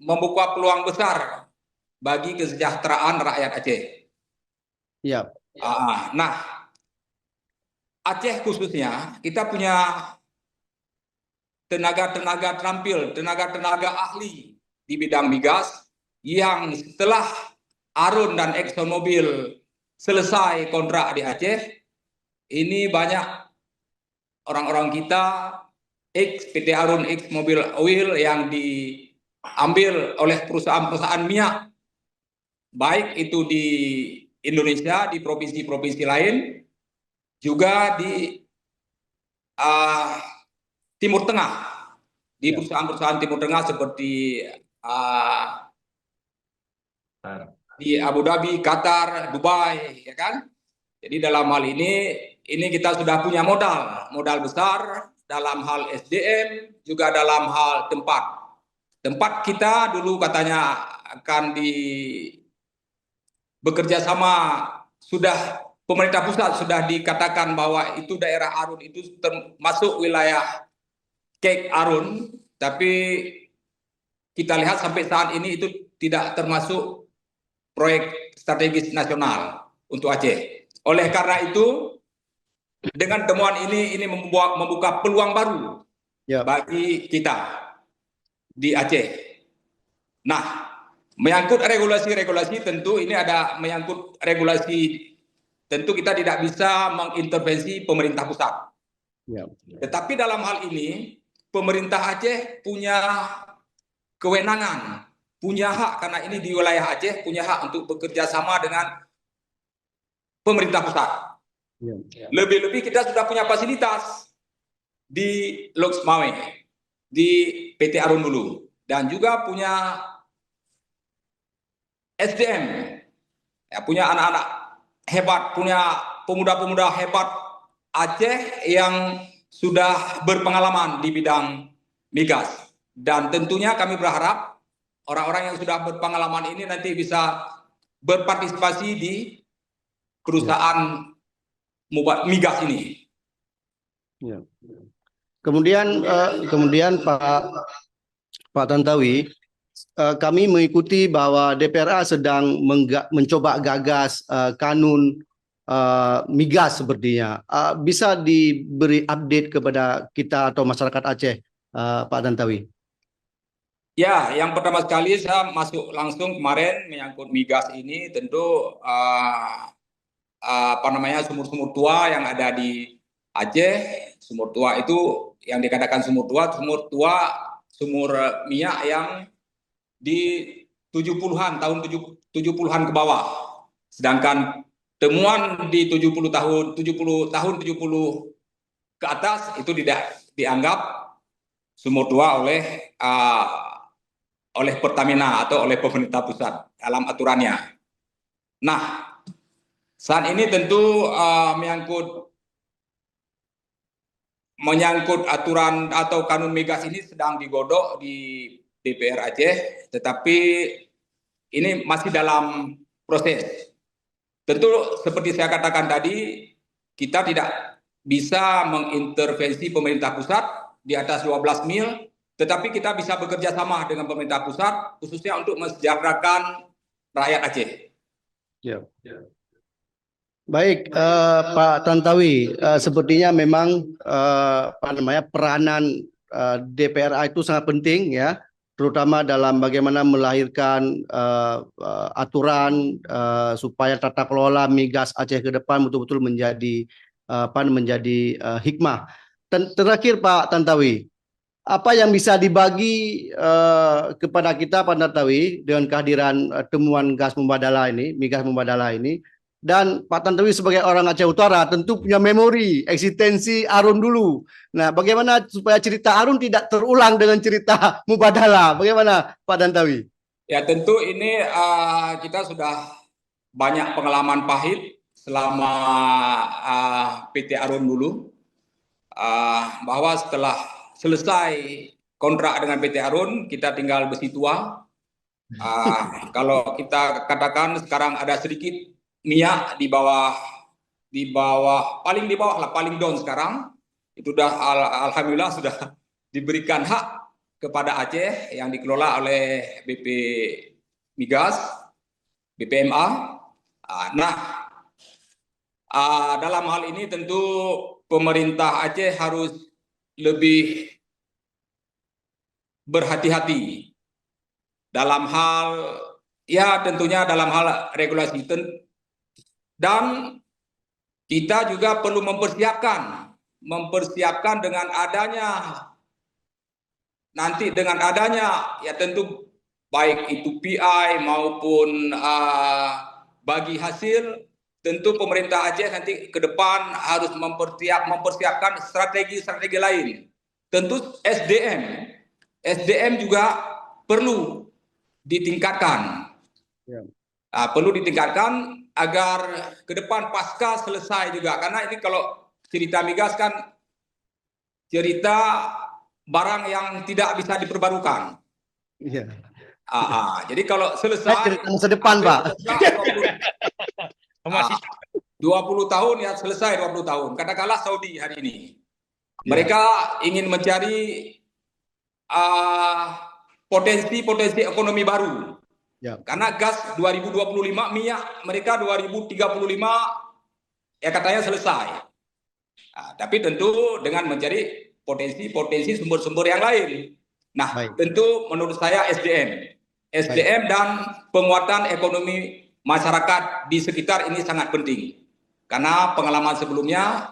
membuka peluang besar bagi kesejahteraan rakyat Aceh. Ya. Nah, Aceh khususnya kita punya tenaga-tenaga terampil, tenaga-tenaga ahli di bidang migas yang setelah Arun dan ExxonMobil selesai kontrak di Aceh, ini banyak orang-orang kita PT Arun ExxonMobil Oil yang diambil oleh perusahaan-perusahaan minyak, baik itu di Indonesia, di provinsi-provinsi lain, juga di Timur Tengah, di perusahaan-perusahaan Timur Tengah seperti di Abu Dhabi, Qatar, Dubai, ya kan? Jadi dalam hal ini kita sudah punya modal besar dalam hal SDM, juga dalam hal tempat. Tempat kita dulu katanya akan bekerja sama, sudah pemerintah pusat sudah dikatakan bahwa itu daerah Arun itu termasuk wilayah Kek Arun, tapi kita lihat sampai saat ini itu tidak termasuk proyek strategis nasional untuk Aceh. Oleh karena itu, dengan temuan ini membuka peluang baru bagi kita di Aceh. Nah, menyangkut regulasi-regulasi, tentu ini ada menyangkut regulasi, tentu kita tidak bisa mengintervensi pemerintah pusat. Tetapi dalam hal ini, pemerintah Aceh punya kewenangan, punya hak, karena ini di wilayah Aceh, punya hak untuk bekerja sama dengan pemerintah pusat. Lebih-lebih kita sudah punya fasilitas di Lok Semawe, di PT Arun dulu, dan juga punya SDM, ya, punya anak-anak hebat, punya pemuda-pemuda hebat Aceh yang sudah berpengalaman di bidang migas. Dan tentunya kami berharap orang-orang yang sudah berpengalaman ini nanti bisa berpartisipasi di perusahaan migas ini. Ya. Kemudian Pak Tantowi, kami mengikuti bahwa DPRA sedang mencoba gagas kanun migas sepertinya. Bisa diberi update kepada kita atau masyarakat Aceh, Pak Tantowi? Ya, yang pertama sekali saya masuk langsung kemarin menyangkut migas ini, tentu sumur-sumur tua yang ada di Aceh. Sumur tua itu yang dikatakan sumur tua, sumur minyak yang di 70-an, tahun 70-an ke bawah. Sedangkan temuan di 70 tahun ke atas itu tidak dianggap sumur tua oleh Pertamina atau oleh pemerintah pusat dalam aturannya. Nah, saat ini tentu menyangkut aturan atau kanun migas ini sedang digodok di DPR Aceh, tetapi ini masih dalam proses. Tentu seperti saya katakan tadi, kita tidak bisa mengintervensi pemerintah pusat di atas 12 mil, tetapi kita bisa bekerja sama dengan pemerintah pusat, khususnya untuk mensejahterakan rakyat Aceh. Ya. Baik, Pak Tantowi, sepertinya memang peranan DPRA itu sangat penting, ya, terutama dalam bagaimana melahirkan aturan supaya tata kelola migas Aceh ke depan betul-betul menjadi hikmah. Terakhir, Pak Tantowi, apa yang bisa dibagi kepada kita, Pak Tantowi, dengan kehadiran temuan gas membadala ini, migas membadala ini, dan Pak Tantowi sebagai orang Aceh Utara tentu punya memori eksistensi Arun dulu. Nah, bagaimana supaya cerita Arun tidak terulang dengan cerita Mubadala? Bagaimana, Pak Tantowi? Ya, tentu ini kita sudah banyak pengalaman pahit selama PT Arun dulu, bahwa setelah selesai kontrak dengan PT Arun, kita tinggal besi tua. Kalau kita katakan sekarang ada sedikit minyak di bawah paling di bawah lah, paling down sekarang, itu sudah alhamdulillah sudah diberikan hak kepada Aceh yang dikelola oleh BP Migas, BPMA. Nah, dalam hal ini tentu pemerintah Aceh harus lebih berhati-hati dalam hal, ya tentunya dalam hal regulasi, dan kita juga perlu mempersiapkan dengan adanya ya tentu baik itu PI maupun bagi hasil, tentu pemerintah Aceh nanti ke depan harus mempersiapkan strategi lain. Tentu SDM juga perlu ditingkatkan. Ya. Perlu ditingkatkan agar ke depan pasca selesai juga, karena ini kalau cerita migas kan cerita barang yang tidak bisa diperbarukan. Iya. Jadi kalau selesai cerita masa depan, Pak. 20 tahun ya selesai 20 tahun. Katakanlah Saudi hari ini. Mereka ingin mencari potensi ekonomi baru. Ya. Karena gas 2025, minyak mereka 2035 ya katanya selesai. Tapi tentu dengan mencari potensi sumber-sumber yang lain. Nah, tentu menurut saya SDM dan penguatan ekonomi masyarakat di sekitar ini sangat penting. Karena pengalaman sebelumnya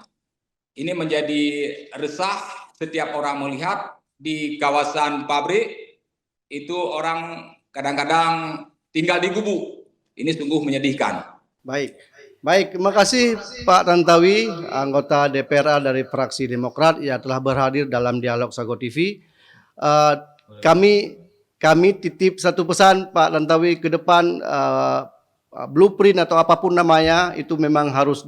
ini menjadi resah setiap orang melihat di kawasan pabrik itu orang kadang-kadang tinggal di gubuk. Ini sungguh menyedihkan. Baik, terima kasih Pak Tantowi, anggota DPRA dari fraksi Demokrat yang telah berhadir dalam Dialog Sago TV. Kami titip satu pesan, Pak Tantowi, ke depan blueprint atau apapun namanya itu memang harus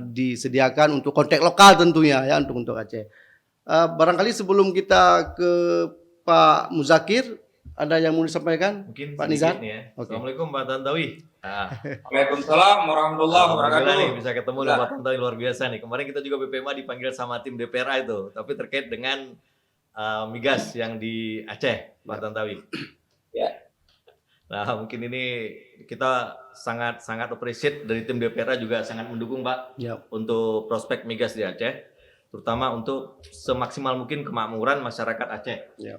disediakan untuk konteks lokal tentunya, ya, untuk Aceh. Barangkali sebelum kita ke Pak Muzakir, ada yang mau disampaikan? Mungkin Pak sedikit Nizar? nih ya. Oke. Assalamualaikum Pak Tantowi. Waalaikumsalam warahmatullahi Alhamdulillah wabarakatuh. nih bisa ketemu dengan Pak Tantowi, luar biasa nih. Kemarin kita juga BPMA dipanggil sama tim DPRA itu, tapi terkait dengan migas yang di Aceh, Pak Tantowi. Ya. Nah, mungkin ini kita sangat appreciate dari tim DPRA juga sangat mendukung Pak Ya. untuk prospek migas di Aceh, terutama untuk semaksimal mungkin kemakmuran masyarakat Aceh. Ya.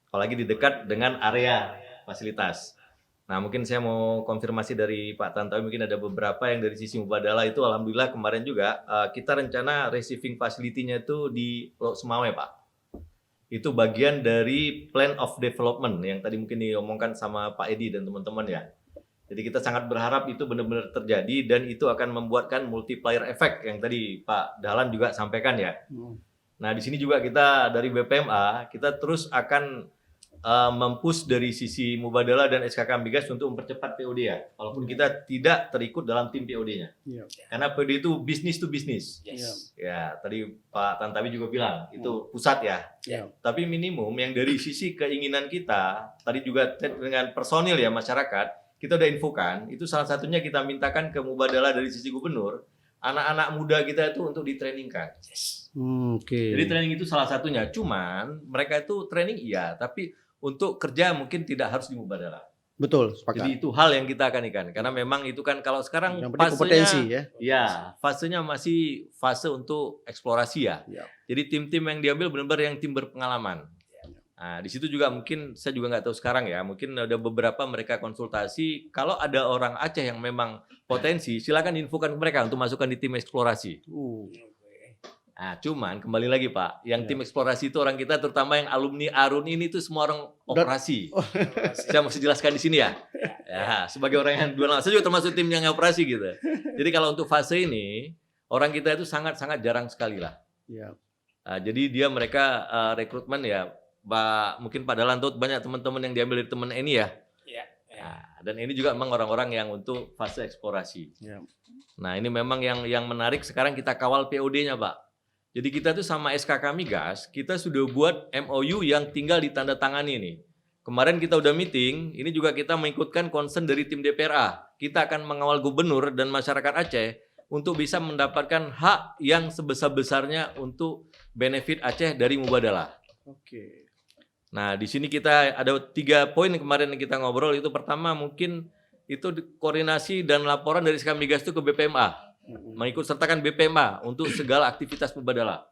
Apalagi di dekat dengan area fasilitas. Nah, mungkin saya mau konfirmasi dari Pak Tantowi, mungkin ada beberapa yang dari sisi Mubadala itu alhamdulillah kemarin juga kita rencana receiving facility-nya itu di Pulau Semawe, Pak. Itu bagian dari plan of development yang tadi mungkin diomongkan sama Pak Edi dan teman-teman ya. Jadi kita sangat berharap itu benar-benar terjadi dan itu akan membuatkan multiplier effect yang tadi Pak Dahlan juga sampaikan ya. Nah, di sini juga kita dari BPMA kita terus akan mempush dari sisi Mubadala dan SKK Migas untuk mempercepat POD ya. Walaupun kita tidak terikut dalam tim POD-nya. Ya. Karena POD itu business to business. Yes. Ya, tadi Pak Tantowi juga bilang itu pusat ya. Ya. Tapi minimum yang dari sisi keinginan kita, tadi juga dengan personil ya masyarakat, kita udah infokan, itu salah satunya kita mintakan ke Mubadala dari sisi gubernur, anak-anak muda kita itu untuk ditrainingkan. Oke. Jadi training itu salah satunya. Cuman mereka itu training iya, tapi untuk kerja mungkin tidak harus di Mubadala. Betul, sepakat. Jadi itu hal yang kita akan ikan. Karena memang itu kan kalau sekarang Yang penting kompetensi ya. ya, fasenya masih fase untuk eksplorasi ya. Ya. Jadi tim-tim yang diambil benar-benar yang tim berpengalaman. Nah, di situ juga mungkin saya juga nggak tahu sekarang ya. Mungkin ada beberapa mereka konsultasi. Kalau ada orang Aceh yang memang potensi, silakan infokan ke mereka untuk masukkan di tim eksplorasi. Nah, cuman kembali lagi Pak, yang tim eksplorasi itu orang kita terutama yang alumni Arun ini tuh semua orang operasi. Saya mesti jelaskan di sini ya. Ya, sebagai orang yang dua saya juga termasuk tim yang operasi gitu. Jadi kalau untuk fase ini orang kita itu sangat-sangat jarang sekali lah. Ya. Nah, jadi dia mereka rekrutmen ya, Pak mungkin Pak Dahlan tuh banyak teman-teman yang diambil dari teman ini ya. Nah, dan ini juga memang orang-orang yang untuk fase eksplorasi. Ya. Nah, ini memang yang menarik sekarang kita kawal POD-nya Pak. Jadi kita tuh sama SKK Migas, kita sudah buat MOU yang tinggal ditandatangani nih. Kemarin kita udah meeting, ini juga kita mengikutkan concern dari tim DPRA. Kita akan mengawal gubernur dan masyarakat Aceh untuk bisa mendapatkan hak yang sebesar-besarnya untuk benefit Aceh dari Mubadala. Oke. Nah, di sini kita ada 3 poin kemarin yang kita ngobrol. Itu pertama mungkin itu koordinasi dan laporan dari SKK Migas itu ke BPMA. Mengikut sertakan BPMA untuk segala aktivitas Mubadala.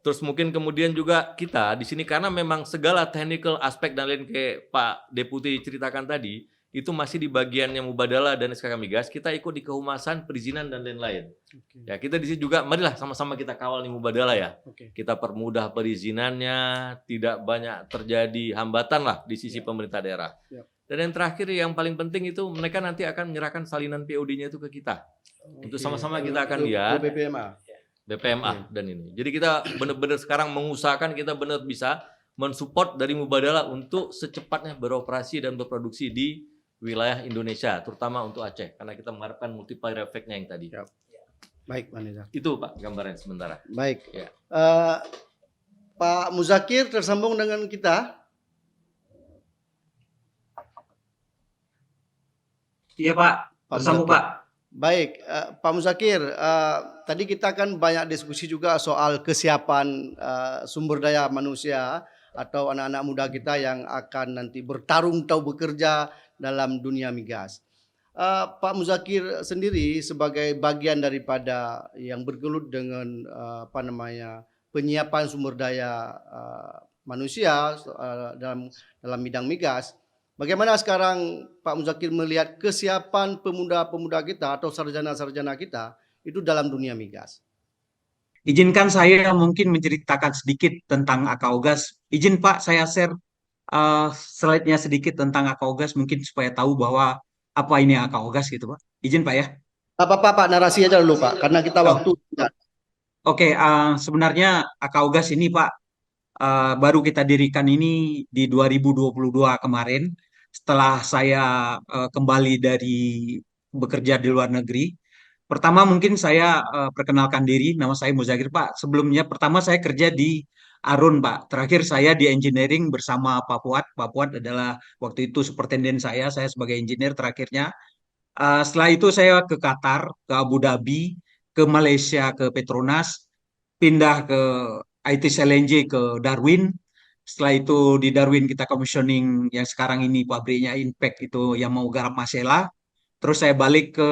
Terus mungkin kemudian juga kita di sini karena memang segala technical aspek dan lain kayak Pak Deputi ceritakan tadi itu masih di bagiannya Mubadala dan SKK Migas, kita ikut di kehumasan, perizinan dan lain-lain. Ya, kita di sini juga marilah sama-sama kita kawal di Mubadala ya. Kita permudah perizinannya, tidak banyak terjadi hambatan lah di sisi pemerintah daerah. Dan yang terakhir yang paling penting itu mereka nanti akan menyerahkan salinan POD-nya itu ke kita. Untuk sama-sama kita akan lihat BPMA dan ini. Jadi kita benar-benar sekarang mengusahakan kita benar bisa mensupport dari Mubadala untuk secepatnya beroperasi dan berproduksi di wilayah Indonesia, terutama untuk Aceh, karena kita mengharapkan multiplier effect-nya yang tadi. Baik, Pak Nizar. Itu Pak gambaran sementara. Baik. Ya. Pak Muzakir tersambung dengan kita. Iya Pak, tersambung Pak. Baik, Pak Muzakir, tadi kita kan banyak diskusi juga soal kesiapan sumber daya manusia atau anak-anak muda kita yang akan nanti bertarung atau bekerja dalam dunia migas. Pak Muzakir sendiri sebagai bagian daripada yang bergelut dengan penyiapan sumber daya manusia dalam bidang migas. Bagaimana sekarang Pak Muzakir melihat kesiapan pemuda-pemuda kita atau sarjana-sarjana kita itu dalam dunia migas? Izinkan saya mungkin menceritakan sedikit tentang Akaugas. Izin Pak, saya share slide-nya sedikit tentang Akaugas mungkin supaya tahu bahwa apa ini Akaugas gitu Pak. Izin Pak ya. Apa-apa Pak, narasi aja dulu Pak, karena kita waktu. Oke, sebenarnya Akaugas ini Pak baru kita dirikan ini di 2022 kemarin. Setelah saya kembali dari bekerja di luar negeri, Pertama mungkin saya perkenalkan diri, nama saya Muzakir Pak. Sebelumnya pertama saya kerja di Arun Pak. Terakhir saya di engineering bersama Pak Fuad. Pak Fuad adalah waktu itu superintenden saya sebagai engineer terakhirnya. Setelah itu saya ke Qatar, ke Abu Dhabi, ke Malaysia, ke Petronas, pindah ke ITC LNG ke Darwin. Setelah itu di Darwin kita commissioning yang sekarang ini pabriknya Impact itu yang mau garap Masela. Terus saya balik ke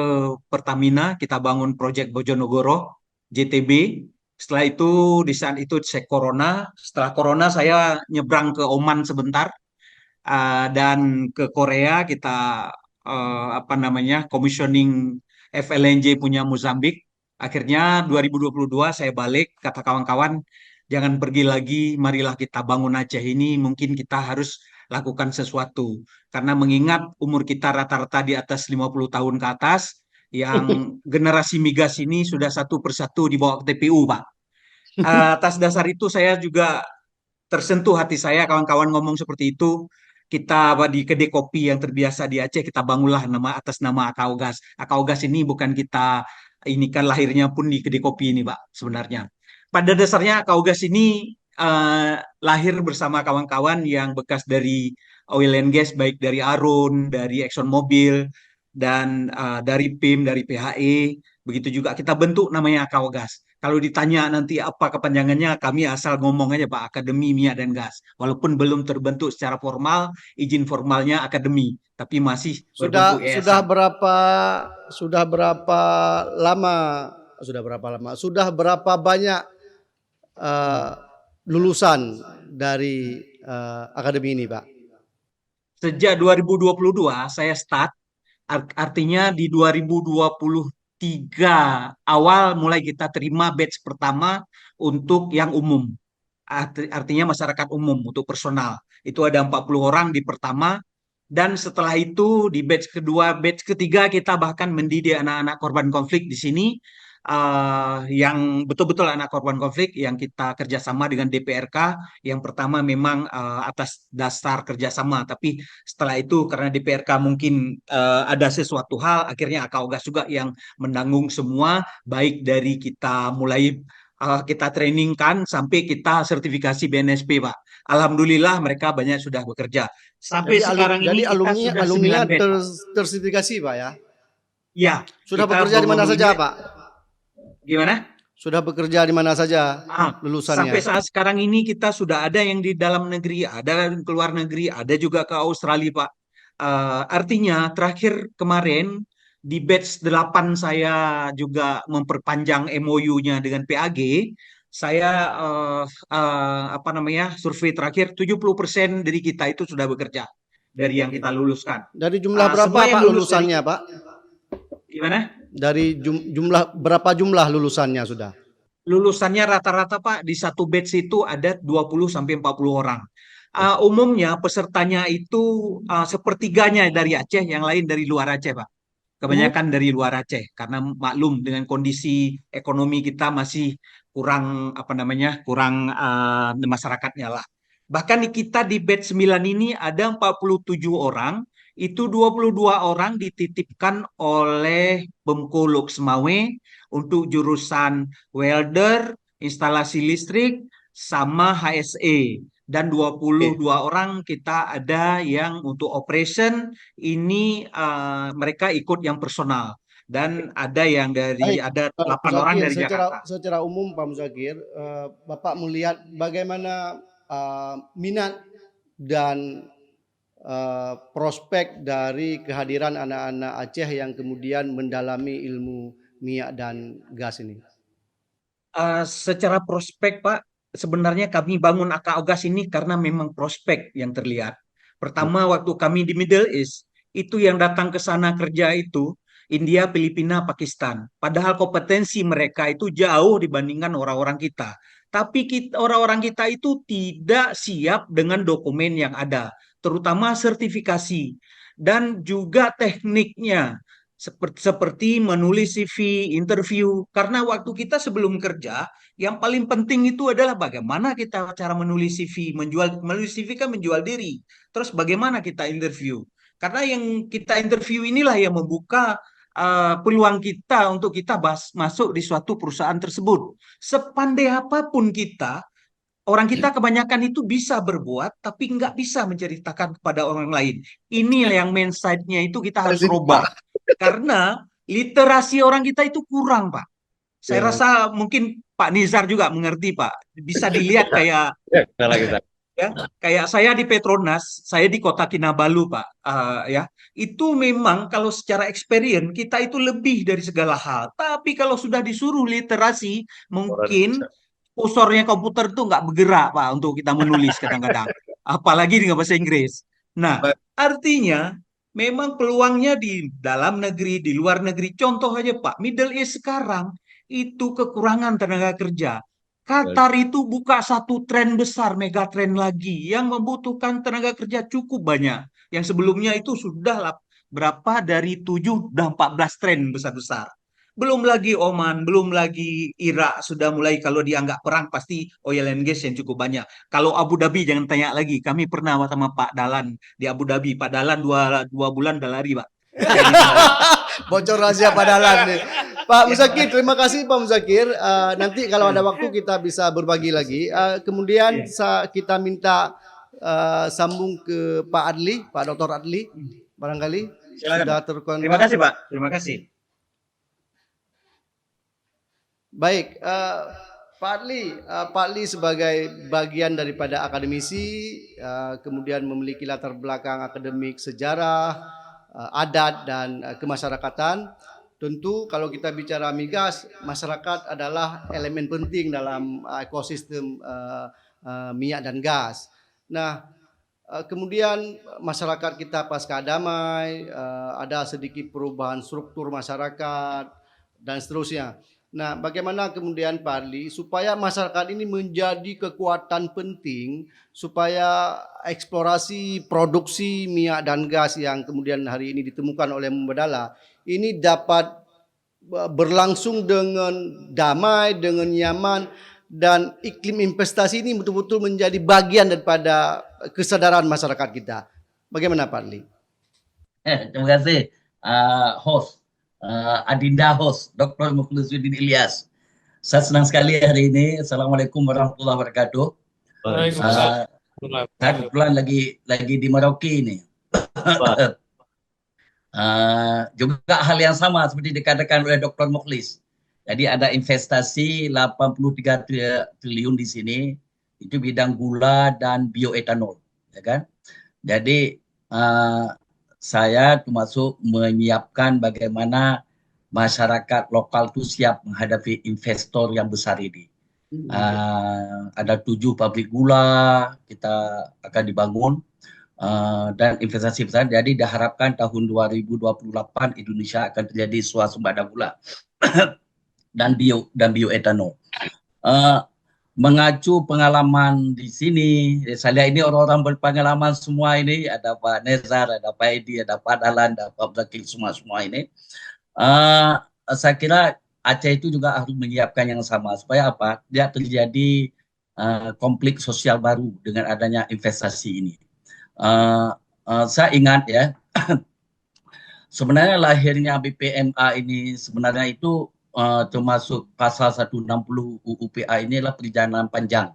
Pertamina, kita bangun proyek Bojonegoro, JTB. Setelah itu di saat itu saya Corona. Setelah Corona saya nyebrang ke Oman sebentar dan ke Korea kita apa namanya commissioning FLNJ punya Mozambik. Akhirnya 2022 saya balik, kata kawan-kawan jangan pergi lagi, marilah kita bangun Aceh ini, mungkin kita harus lakukan sesuatu. Karena mengingat umur kita rata-rata di atas 50 tahun ke atas, yang generasi migas ini sudah satu persatu dibawa ke TPU, Pak. Atas dasar itu saya juga tersentuh hati saya, kawan-kawan ngomong seperti itu. Kita di kedai kopi yang terbiasa di Aceh, kita bangunlah atas nama Akaugas. Akaugas ini bukan kita, ini kan lahirnya pun di kedai kopi ini, Pak, sebenarnya. Pada dasarnya Akaugas ini lahir bersama kawan-kawan yang bekas dari oil and gas, baik dari Arun, dari Exxon Mobil, dan dari PIM, dari PHE. Begitu juga kita bentuk namanya Akaugas. Kalau ditanya nanti apa kepanjangannya, kami asal ngomong aja Pak, Akademi Minyak dan Gas. Walaupun belum terbentuk secara formal, izin formalnya akademi, tapi masih Sudah berbentuk sudah yayasan. berapa sudah berapa lama sudah berapa banyak eh, lulusan dari akademi ini, Pak? Sejak 2022 saya start, artinya di 2023 awal mulai kita terima batch pertama untuk yang umum. Artinya masyarakat umum untuk personal. Itu ada 40 orang di pertama, dan setelah itu di batch kedua, batch ketiga kita bahkan mendidik anak-anak korban konflik di sini, yang betul-betul anak korban konflik yang kita kerjasama dengan DPRK. Yang pertama memang atas dasar kerjasama, tapi setelah itu karena DPRK mungkin ada sesuatu hal, akhirnya Akaugas juga yang menanggung semua, baik dari kita mulai kita trainingkan sampai kita sertifikasi BNSP, Pak. Alhamdulillah mereka banyak sudah bekerja. Sampai sekarang ini kita sudah 9 alumninya batch, Pak. tersertifikasi, Pak ya. Ya, Sudah kita bekerja di mana saja, Pak? gimana? Sudah bekerja di mana saja lulusannya? Sampai saat sekarang ini kita sudah ada yang di dalam negeri, ada yang ke luar negeri, ada juga ke Australia, Pak. Artinya terakhir kemarin di batch 8 saya juga memperpanjang MOU-nya dengan PAG. Saya apa namanya survei terakhir 70% dari kita itu sudah bekerja dari yang kita luluskan. Dari jumlah berapa, Semua yang Pak, lulus lulusannya, Pak? Gimana? Dari berapa jumlah lulusannya sudah? Lulusannya rata-rata Pak di satu batch itu ada 20 sampai 40 orang. Umumnya pesertanya itu sepertiganya dari Aceh, yang lain dari luar Aceh, Pak. Kebanyakan dari luar Aceh karena maklum dengan kondisi ekonomi kita masih kurang apa namanya? Kurang masyarakatnya lah. Bahkan di kita di batch 9 ini ada 47 orang, itu 22 orang dititipkan oleh Bengkulu Semawe untuk jurusan welder, instalasi listrik, sama HSE. Dan 22 orang kita ada yang untuk operation, ini mereka ikut yang personal. Dan ada yang dari, ada 8 orang dari Jakarta. Secara umum, Pak Muzakir, Bapak melihat bagaimana minat dan prospek dari kehadiran anak-anak Aceh yang kemudian mendalami ilmu minyak dan gas ini? Secara prospek, Pak, sebenarnya kami bangun Akaugas ini karena memang prospek yang terlihat. Pertama, waktu kami di Middle East, itu yang datang ke sana kerja itu India, Filipina, Pakistan. Padahal kompetensi mereka itu jauh dibandingkan orang-orang kita. Tapi orang-orang kita itu tidak siap dengan dokumen yang ada, terutama sertifikasi dan juga tekniknya. Seperti menulis CV, interview. Karena waktu kita sebelum kerja, yang paling penting itu adalah bagaimana kita cara menulis CV, menulis CV kan menjual diri. Terus bagaimana kita interview? Karena yang kita interview inilah yang membuka peluang kita untuk kita masuk di suatu perusahaan tersebut. Sepandai apapun kita, orang kita kebanyakan itu bisa berbuat, tapi nggak bisa menceritakan kepada orang lain. Ini yang main side-nya itu kita harus rubah. Karena literasi orang kita itu kurang, Pak. Saya rasa mungkin Pak Nizar juga mengerti, Pak. Bisa dilihat kayak ya, kayak saya di Petronas, saya di Kota Kinabalu, Pak. Ya, itu memang kalau secara experience kita itu lebih dari segala hal. Tapi kalau sudah disuruh literasi, mungkin kursornya komputer itu nggak bergerak, Pak, untuk kita menulis kadang-kadang. Apalagi dengan bahasa Inggris. Nah, artinya memang peluangnya di dalam negeri, di luar negeri. Contoh aja, Pak, Middle East sekarang itu kekurangan tenaga kerja. Qatar itu buka satu tren besar, mega tren lagi, yang membutuhkan tenaga kerja cukup banyak. Yang sebelumnya itu sudah berapa dari 7 dan 14 tren besar-besar. Belum lagi Oman, belum lagi Irak sudah mulai kalau dianggap perang pasti oil and gas yang cukup banyak. Kalau Abu Dhabi jangan tanya lagi. Kami pernah sama Pak Dalan di Abu Dhabi. Pak Dalan dua bulan udah lari, Pak. Bocor rahasia Pak Dalan nih. Pak Muzakir, terima kasih Pak Muzakir. Nanti kalau ada waktu kita bisa berbagi lagi. Kemudian kita minta sambung ke Pak Adli, Pak Dr. Adli. Barangkali sudah terkontak. Terima kasih, Pak. Terima kasih. Baik, Pak Adli sebagai bagian daripada akademisi, kemudian memiliki latar belakang akademik sejarah, adat dan kemasyarakatan. Tentu kalau kita bicara migas, masyarakat adalah elemen penting dalam ekosistem minyak dan gas. Nah, kemudian masyarakat kita pasca damai, ada sedikit perubahan struktur masyarakat dan seterusnya. Nah, bagaimana kemudian Pak Adli supaya masyarakat ini menjadi kekuatan penting supaya eksplorasi produksi minyak dan gas yang kemudian hari ini ditemukan oleh Mubadala ini dapat berlangsung dengan damai, dengan nyaman, dan iklim investasi ini betul-betul menjadi bagian daripada kesadaran masyarakat kita. Bagaimana Pak Adli? Terima kasih host. Adinda host Dr. Mukhlisuddin Ilyas. Saya senang sekali hari ini. Assalamualaikum warahmatullahi wabarakatuh. Saya kebetulan lagi di Merauke ini. Juga hal yang sama seperti dikatakan oleh Dr. Mukhlis. Jadi ada investasi 83 triliun di sini. Itu bidang gula dan bioetanol, ya kan? Jadi saya termasuk menyiapkan bagaimana masyarakat lokal itu siap menghadapi investor yang besar ini. Ada 7 pabrik gula kita akan dibangun dan investasi besar. Jadi diharapkan tahun 2028 Indonesia akan terjadi swasembada gula dan bioetanol. Mengacu pengalaman di sini, saya lihat ini orang-orang berpengalaman semua ini, ada Pak Nezar, ada Pak Edi, ada Pak Dalan, ada Pak Zakil, semua ini. Saya kira Aceh itu juga harus menyiapkan yang sama supaya apa? Dia terjadi konflik sosial baru dengan adanya investasi ini. Saya ingat ya, sebenarnya lahirnya BPMA ini sebenarnya itu termasuk pasal 160 UU PA ini adalah perjalanan panjang.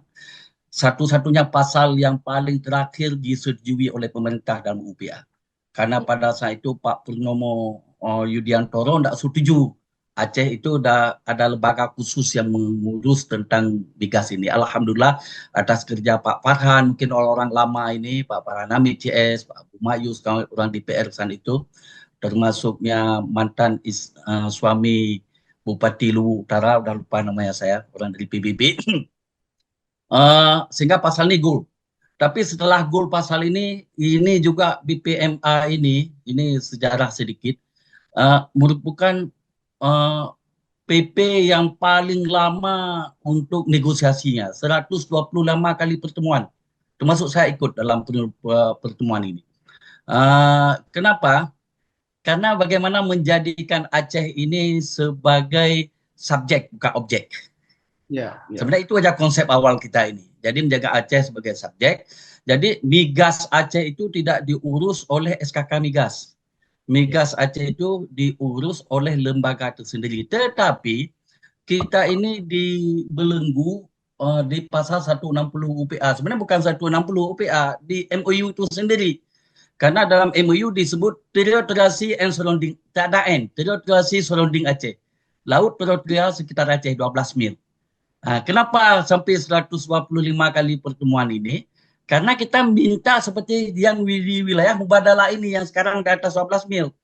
Satu-satunya pasal yang paling terakhir disetujui oleh pemerintah dalam UU PA. Karena pada saat itu Pak Purnomo Yudiantoro tidak setuju. Aceh itu sudah ada lembaga khusus yang mengurus tentang migas ini. Alhamdulillah atas kerja Pak Farhan, mungkin orang-orang lama ini, Pak Paranami CS, Pak Abu Mayus, orang DPR sana itu, termasuknya mantan suami Bupati Luwu Utara, udah lupa namanya saya, orang dari PBB. Sehingga pasal ini goal. Tapi setelah goal pasal ini juga BPMA ini sejarah sedikit, merupakan PP yang paling lama untuk negosiasinya, 125 kali pertemuan. Termasuk saya ikut dalam pertemuan ini. Kenapa? Karena bagaimana menjadikan Aceh ini sebagai subjek, bukan objek. Sebenarnya itu aja konsep awal kita ini. Jadi menjaga Aceh sebagai subjek. Jadi migas Aceh itu tidak diurus oleh SKK Migas. Migas Aceh itu diurus oleh lembaga tersendiri. Tetapi kita ini dibelenggu di pasal 160 UPA. Sebenarnya bukan 160 UPA, di MOU itu sendiri. Karena dalam MOU disebut teritoriasi and surrounding, tak ada N, teritoriasi surrounding Aceh. Laut teritorial sekitar Aceh 12 mil. Kenapa sampai 125 kali pertemuan ini? Karena kita minta seperti yang di wilayah Mubadalah ini yang sekarang di atas 12 mil.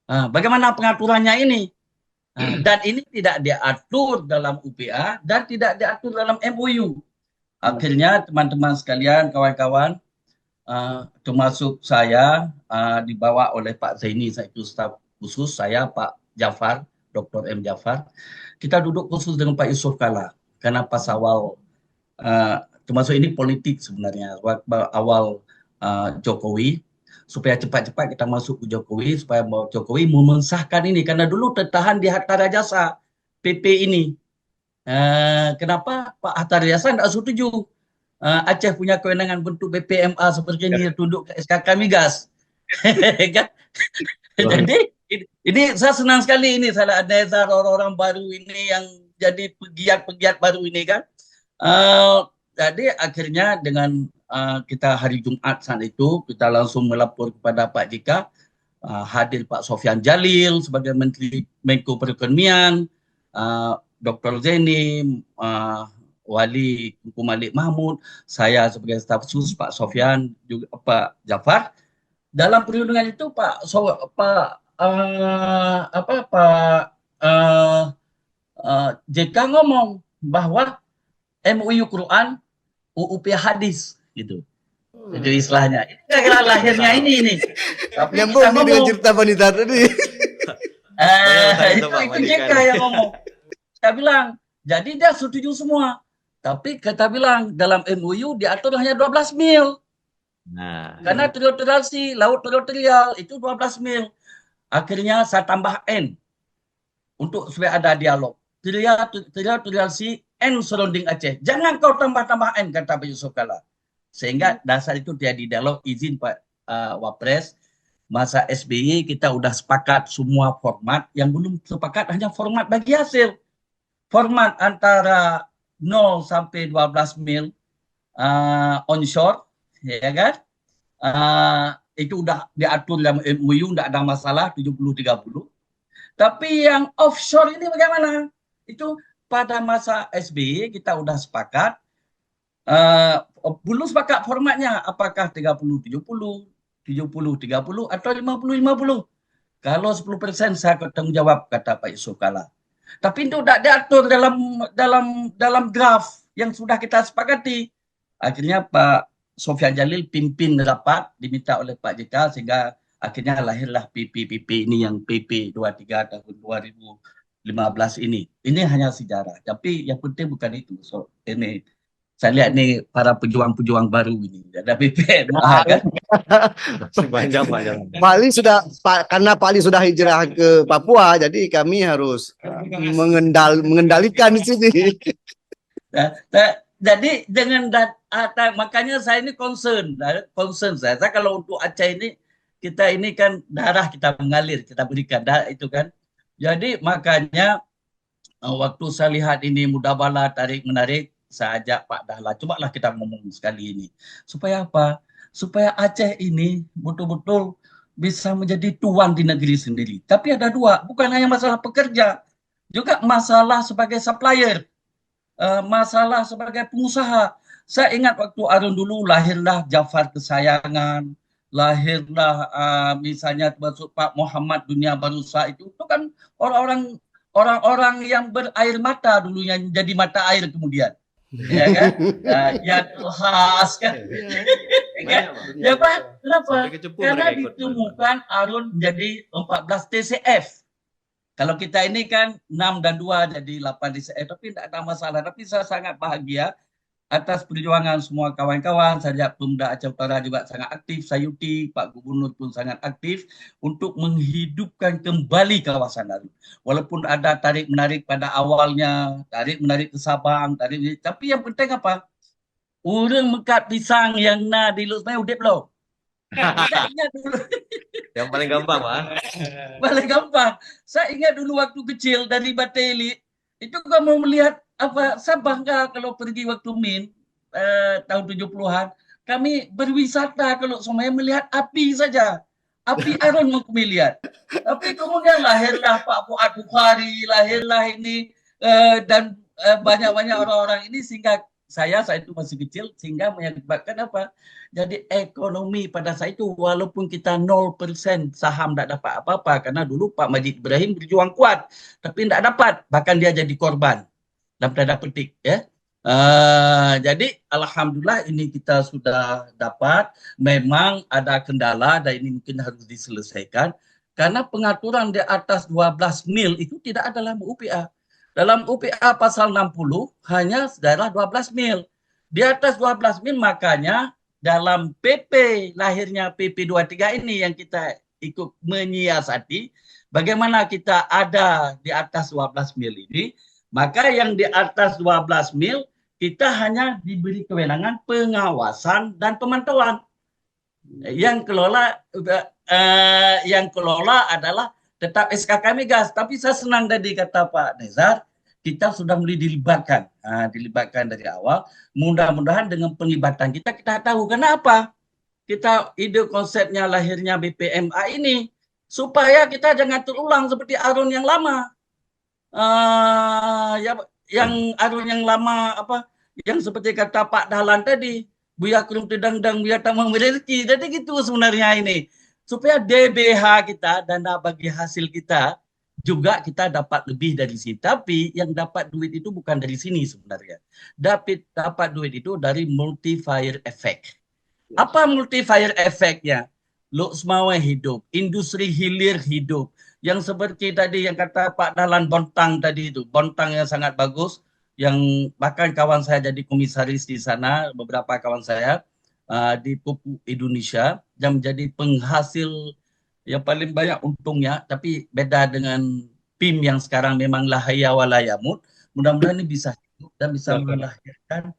Bagaimana pengaturannya ini? Dan ini tidak diatur dalam UPA dan tidak diatur dalam MOU. Akhirnya teman-teman sekalian, kawan-kawan, termasuk saya, dibawa oleh Pak Zaini, saya itu staf khusus, saya Pak Jafar, Dr. M. Jafar, kita duduk khusus dengan Pak Yusuf Kalla. Karena pas awal, termasuk ini politik sebenarnya, awal Jokowi, supaya cepat-cepat kita masuk ke Jokowi, supaya Jokowi memensahkan ini. Karena dulu tertahan di Hatta Rajasa, PP ini. Kenapa Pak Hatta Rajasa tidak setuju? Aceh punya kewenangan bentuk BPMA seperti ini, tunduk ke SKK Migas. Kan? Jadi, ini saya senang sekali ini, saya ada orang-orang baru ini yang jadi pegiat-pegiat baru ini kan. Jadi akhirnya dengan kita hari Jumat saat itu, kita langsung melapor kepada Pak JK, hadir Pak Sofyan Jalil sebagai Menteri Menko Perekonomian, Dr. Zaini, Wali Tunku Malik Mahmud, saya sebagai staf khusus, Pak Sofyan, juga Pak Jafar. Dalam perundingan itu JK ngomong bahwa MUU Quran, UUP hadis gitu. Itu istilahnya. Ini kira-kira lahirnya ini. Tapi Nyambung dengan cerita wanita tadi. Itu JK yang ngomong. Saya bilang, jadi dia setuju semua. Tapi kita bilang dalam MUU diatur hanya 12 mil. Karena teritoriasi, laut teritorial itu 12 mil. Akhirnya saya tambah N untuk supaya ada dialog. Teritoriasi N surrounding Aceh. Jangan kau tambah-tambah N, kata Pak Yusuf Kalla. Sehingga dasar itu dia di dialog, izin Pak Wapres, masa SBY kita udah sepakat semua format, yang belum sepakat hanya format bagi hasil. Format antara 0 sampai 12 mil onshore, ya kan? Itu udah diatur dalam MOU, tidak ada masalah, 70-30. Tapi yang offshore ini bagaimana? Itu pada masa SBY kita udah sepakat, belum sepakat formatnya, apakah 30-70, 70-30 atau 50-50. Kalau 10% saya bertanggung jawab, kata Pak Yusuf Kalla. Tapi itu tidak diatur dalam draft yang sudah kita sepakati. Akhirnya Pak Sofyan Jalil pimpin rapat, diminta oleh Pak JK, sehingga akhirnya lahirlah PP ini yang PP 23 tahun 2015 ini. Ini hanya sejarah, tapi yang penting bukan itu. So, ini saya lihat nih para pejuang-pejuang baru ini. Ada BPMA kan? Panjang. Pak Ali sudah, karena Pak Ali sudah hijrah ke Papua, jadi kami harus mengendalikan di sini. Jadi dengan makanya saya ini concern saya kalau untuk Aceh ini, kita ini kan darah kita mengalir, kita berikan itu kan. Jadi makanya waktu saya lihat ini Mubadalah tarik menarik, saya ajak Pak Dahlan, cobalah kita ngomong sekali ini. Supaya apa? Supaya Aceh ini betul-betul bisa menjadi tuan di negeri sendiri. Tapi ada dua, bukan hanya masalah pekerja, juga masalah sebagai supplier, masalah sebagai pengusaha. Saya ingat waktu Arun dulu lahirlah Jafar Kesayangan, lahirlah misalnya termasuk Pak Muhammad Dunia Barusa, itu kan orang-orang yang berair mata dulu yang jadi mata air kemudian. Ya kan? Ya khas kan. Ya Pak, kenapa? Karena ditemukan Arun jadi 14 TCF. Kalau kita ini kan 6 dan 2 jadi 8 TCF, tapi tidak ada masalah. Tapi saya sangat bahagia atas perjuangan semua kawan-kawan. Saya Pemda Aceh Utara juga sangat aktif, Sayuti, Pak Gubernur pun sangat aktif untuk menghidupkan kembali kawasan Arun. Walaupun ada tarik-menarik pada awalnya, tarik-menarik ke Sabang, tapi yang penting apa? Urang mekat pisang yang na di Lusmai udip lo. Ingat dulu. Yang paling gampang, Pak. Paling gampang. Saya ingat dulu waktu kecil dari Bateli, itu kamu melihat apa, saya bangga kalau pergi waktu Min tahun 70-an, kami berwisata kalau semuanya melihat api saja. Api Aron mau kami lihat. Tapi kemudian lahirlah Pak Fuad Bukhari, lahirlah ini dan banyak-banyak orang-orang ini sehingga saya itu masih kecil sehingga mengakibatkan apa? Jadi ekonomi pada saat itu walaupun kita 0% saham tidak dapat apa-apa karena dulu Pak Majid Ibrahim berjuang kuat tapi tidak dapat, bahkan dia jadi korban dalam tanda petik ya. Jadi alhamdulillah ini kita sudah dapat. Memang ada kendala dan ini mungkin harus diselesaikan karena pengaturan di atas 12 mil itu tidak ada dalam UPA. Dalam UPA pasal 60 hanya daerah 12 mil. Di atas 12 mil makanya dalam PP lahirnya PP 23 ini yang kita ikut menyiasati bagaimana kita ada di atas 12 mil ini, maka yang di atas 12 mil kita hanya diberi kewenangan pengawasan dan pemantauan. Yang kelola adalah tetap SKK Migas. Tapi saya senang tadi kata Pak Nezar, kita sudah mulai dilibatkan. Dilibatkan dari awal. Mudah-mudahan dengan penglibatan kita tahu kenapa kita ide konsepnya lahirnya BPMA ini supaya kita jangan terulang seperti Arun yang lama. Yang Arun yang lama yang seperti kata Pak Dahlan tadi, Buya Kurung Tedang-dang, Buya tak memiliki. Jadi gitu sebenarnya ini. Supaya DBH kita, dana bagi hasil kita, juga kita dapat lebih dari sini. Tapi yang dapat duit itu bukan dari sini sebenarnya. Dapat duit itu dari multiplier effect. Apa multiplier effect-nya? Lu semua hidup, industri hilir hidup. Yang seperti tadi yang kata Pak Dahlan Bontang tadi itu, Bontang yang sangat bagus, yang bahkan kawan saya jadi komisaris di sana, beberapa kawan saya di Pupuk Indonesia yang menjadi penghasil yang paling banyak untungnya, tapi beda dengan PIM yang sekarang memang lahaya walayamut. Mudah-mudahan ini bisa hidup dan bisa melahirkan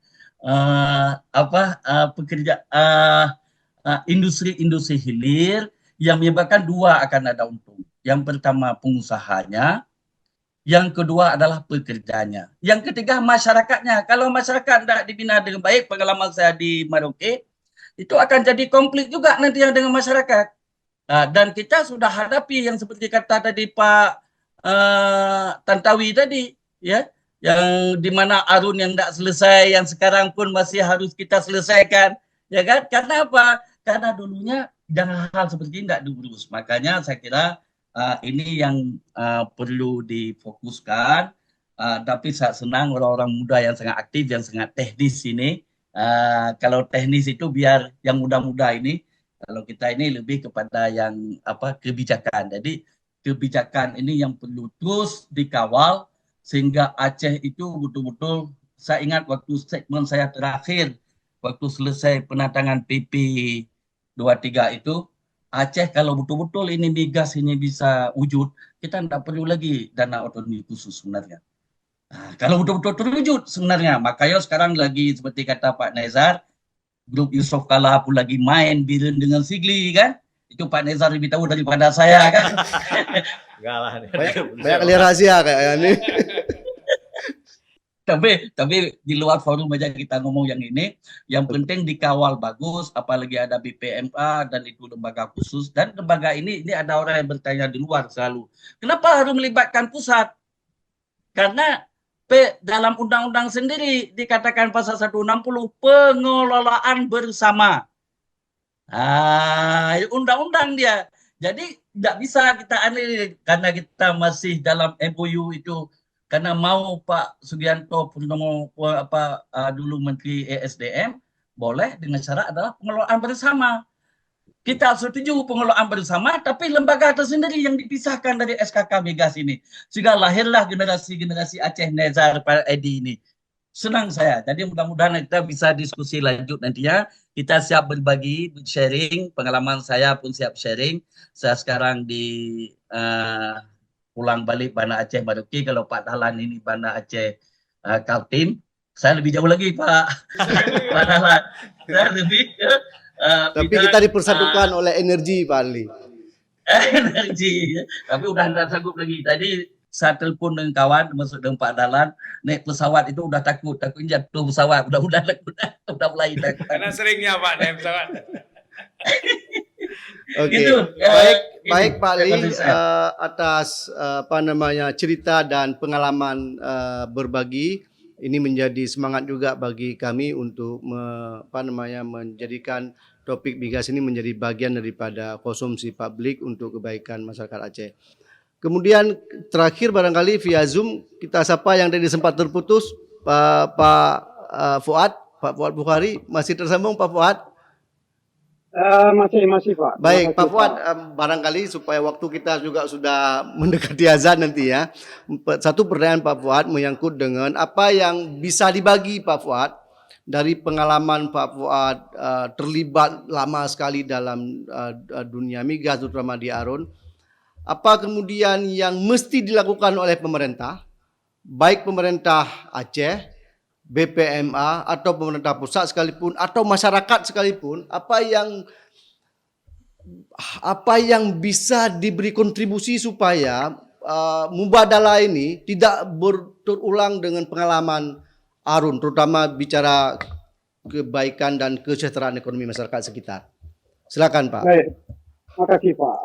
industri-industri hilir yang menyebabkan dua akan ada untung. Yang pertama pengusahanya, yang kedua adalah pekerjanya. Yang ketiga masyarakatnya. Kalau masyarakat tidak dibina dengan baik, pengalaman saya di Merauke, itu akan jadi konflik juga nanti yang dengan masyarakat. Dan kita sudah hadapi yang seperti kata tadi Pak Tantawi tadi, ya, yang dimana Arun yang tidak selesai, yang sekarang pun masih harus kita selesaikan, ya kan? Karena apa? Karena dulunya jangan hal seperti ini tidak diurus. Makanya saya kira ini yang perlu difokuskan. Tapi saya senang orang-orang muda yang sangat aktif, yang sangat teknis ini. Kalau teknis itu biar yang muda-muda ini, kalau kita ini lebih kepada yang kebijakan. Jadi kebijakan ini yang perlu terus dikawal sehingga Aceh itu betul-betul, saya ingat waktu segmen saya terakhir, waktu selesai penatangan PP 23 itu, Aceh kalau betul-betul ini migas ini bisa wujud, kita tidak perlu lagi dana otonomi khusus sebenarnya. Kalau betul-betul terwujud sebenarnya, makanya sekarang lagi seperti kata Pak Nezar, grup Yusof Kala pun lagi main biren dengan Sigli kan, itu Pak Nezar lebih tahu daripada saya kan. Enggak lah. Banyak kali rahasia kayak ini. Tapi di luar forum aja kita ngomong yang ini, yang penting dikawal bagus, apalagi ada BPMA dan itu lembaga khusus, dan lembaga ini ada orang yang bertanya di luar selalu, kenapa harus melibatkan pusat? Karena dalam undang-undang sendiri dikatakan pasal 160 pengelolaan bersama. Undang-undang dia. Jadi tidak bisa kita aneh karena kita masih dalam MOU itu. Karena mau Pak Sugianto Purnomo dulu Menteri ESDM, boleh dengan syarat adalah pengelolaan bersama. Kita setuju pengelolaan bersama, tapi lembaga tersendiri yang dipisahkan dari SKK Migas ini. Sehingga lahirlah generasi-generasi Aceh Nezar Pak Edi ini. Senang saya. Jadi mudah-mudahan kita bisa diskusi lanjut nantinya. Kita siap berbagi, sharing. Pengalaman saya pun siap sharing. Saya sekarang di pulang balik Banda Aceh Merauke. Kalau Pak Dahlan ini Banda Aceh Kaltim, saya lebih jauh lagi Pak. Pak Dahlan, saya lebih. Tapi kita dipersatukan oleh energi Pak Ali. energi. Tapi udah tidak sanggup lagi. Tadi saya telepon dengan kawan, masuk dengan Pak Dahlan, naik pesawat itu udah takut jatuh pesawat, udah mulai takut. Karena seringnya Pak naik pesawat. Oke, Gitu, baik Pak Ali terima kasih. atas cerita dan pengalaman berbagi. Ini menjadi semangat juga bagi kami untuk menjadikan topik migas ini menjadi bagian daripada konsumsi publik untuk kebaikan masyarakat Aceh. Kemudian terakhir barangkali via Zoom kita sapa yang tadi sempat terputus Pak Fuad Bukhari, masih tersambung Pak Fuad? Masih Pak. Baik, Terima Pak kasih, Fuad, barangkali supaya waktu kita juga sudah mendekati azan nanti ya. Satu pertanyaan Pak Fuad menyangkut dengan apa yang bisa dibagi Pak Fuad dari pengalaman Pak Fuad terlibat lama sekali dalam dunia migas terutama di Arun. Apa kemudian yang mesti dilakukan oleh pemerintah, baik pemerintah Aceh, BPMA atau pemerintah pusat sekalipun atau masyarakat sekalipun, apa yang bisa diberi kontribusi supaya mubadalah ini tidak berulang dengan pengalaman Arun, terutama bicara kebaikan dan kesejahteraan ekonomi masyarakat sekitar. Silakan Pak. Baik, terima kasih Pak.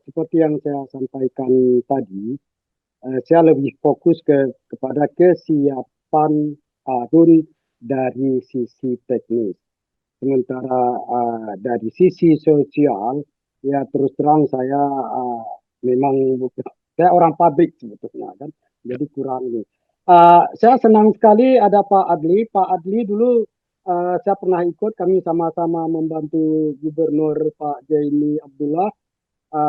Seperti yang saya sampaikan tadi, saya lebih fokus kepada kesiapan Arun dari sisi teknis. Sementara dari sisi sosial, ya terus terang saya memang saya orang pabrik sebetulnya kan, jadi kurang ini. Saya senang sekali ada Pak Adli. Pak Adli dulu saya pernah ikut, kami sama-sama membantu Gubernur Pak Jaini Abdullah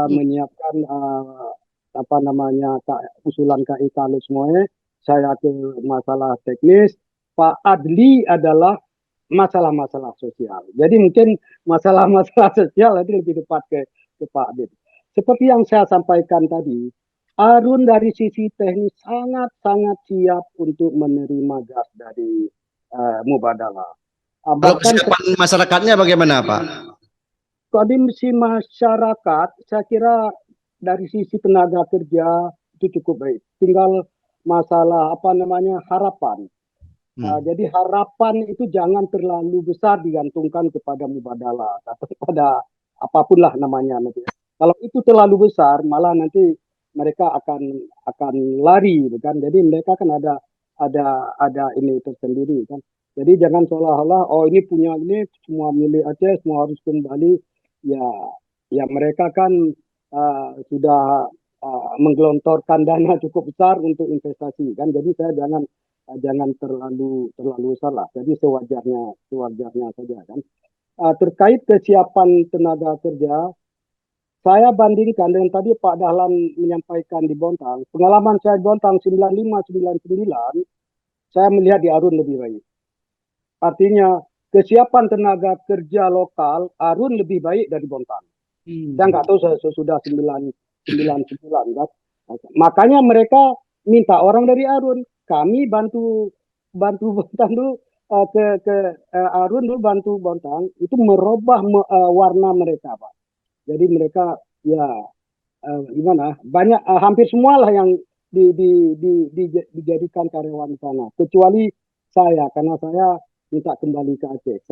menyiapkan usulan KI Kalus semuanya. Saya ke masalah teknis, Pak Adli adalah masalah-masalah sosial. Jadi mungkin masalah-masalah sosial nanti lebih tepat ke Pak Adli. Seperti yang saya sampaikan tadi, Arun dari sisi teknis sangat-sangat siap untuk menerima gas dari Mubadalah. Kalau kesiapan masyarakatnya bagaimana Pak? Kondisi masyarakat, saya kira dari sisi tenaga kerja itu cukup baik. Tinggal masalah harapan. Jadi harapan itu jangan terlalu besar digantungkan kepada Mubadalah atau kepada apapun lah namanya nanti. Kalau itu terlalu besar, malah nanti mereka akan lari, kan? Jadi mereka kan ada ini tersendiri, kan? Jadi jangan seolah-olah ini punya ini semua milik Aceh, semua harus kembali. Ya mereka kan sudah menggelontorkan dana cukup besar untuk investasi, kan? Jadi saya jangan terlalu besar lah. Jadi sewajarnya saja, kan. Terkait kesiapan tenaga kerja, saya bandingkan dengan tadi Pak Dahlan menyampaikan di Bontang. Pengalaman saya di Bontang 95-99, saya melihat di Arun lebih baik. Artinya kesiapan tenaga kerja lokal Arun lebih baik dari Bontang. Saya nggak tahu sesudah 99, kan. Makanya mereka minta orang dari Arun. Kami bantu Bontang dulu ke Arun dulu, bantu Bontang itu merubah warna mereka, Pak. Jadi mereka banyak hampir semua lah yang dijadikan karyawan di sana, kecuali saya, karena saya minta kembali ke Aceh.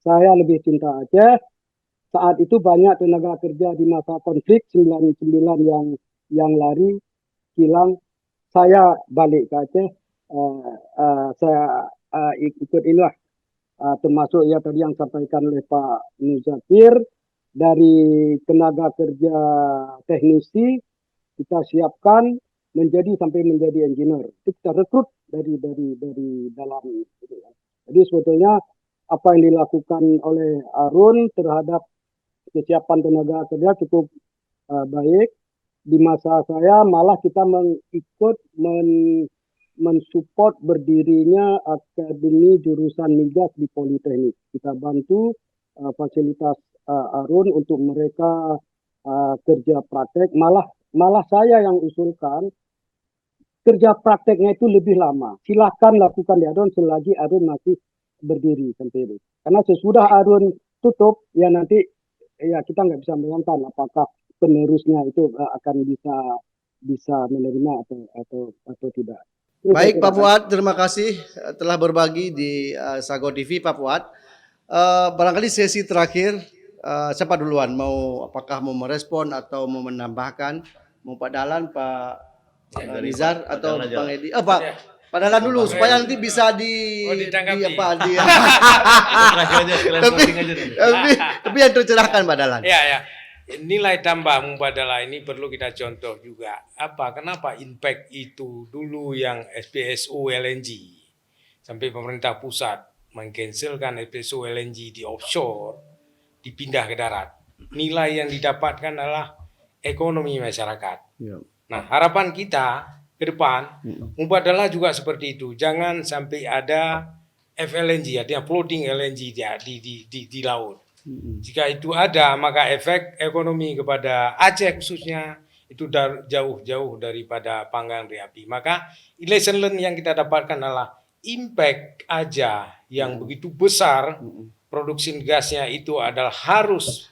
Saya lebih cinta Aceh. Saat itu banyak tenaga kerja di masa konflik 99 yang lari hilang. Saya balik ke Aceh. Saya ikut inilah, termasuk ya tadi yang disampaikan oleh Pak Muzakir, dari tenaga kerja teknisi kita siapkan sampai menjadi engineer. Itu kita rekrut dari dalam. Jadi sebetulnya apa yang dilakukan oleh Arun terhadap kesiapan tenaga kerja cukup baik. Di masa saya malah kita mensupport berdirinya Akademi Jurusan Migas di Politeknik. Kita bantu fasilitas Arun untuk mereka kerja praktek. Malah saya yang usulkan kerja prakteknya itu lebih lama. Silakan lakukan di Arun selagi Arun masih berdiri sampai itu. Karena sesudah Arun tutup, ya nanti ya kita nggak bisa bayangkan apakah penerusnya itu akan bisa menerima atau tidak. Itu saya Baik kira, Pak Fuad, terima kasih telah berbagi di Sago TV Pak Fuad. Barangkali sesi terakhir, siapa duluan? Apakah mau merespon atau mau menambahkan? Mau Pak Dahlan, Pak Dari Nizar Pak atau Dahlan aja. Bang Edi? Pak Dahlan dulu supaya nanti bisa ditanggapi. Terakhir aja sekalian closing aja nih. tapi yang tercerahkan Pak Dahlan. Ya. Nilai tambah mubadalah ini perlu kita contoh juga. Kenapa impact itu dulu yang FPSO LNG sampai pemerintah pusat mengcancelkan FPSO LNG di offshore, dipindah ke darat. Nilai yang didapatkan adalah ekonomi masyarakat. Ya. Nah, harapan kita ke depan mubadalah juga seperti itu. Jangan sampai ada FLNG, artinya floating LNG di laut. Jika itu ada, maka efek ekonomi kepada Aceh khususnya itu jauh-jauh daripada panggang dari api. Maka lesson learn yang kita dapatkan adalah impact aja yang begitu besar, produksi gasnya itu harus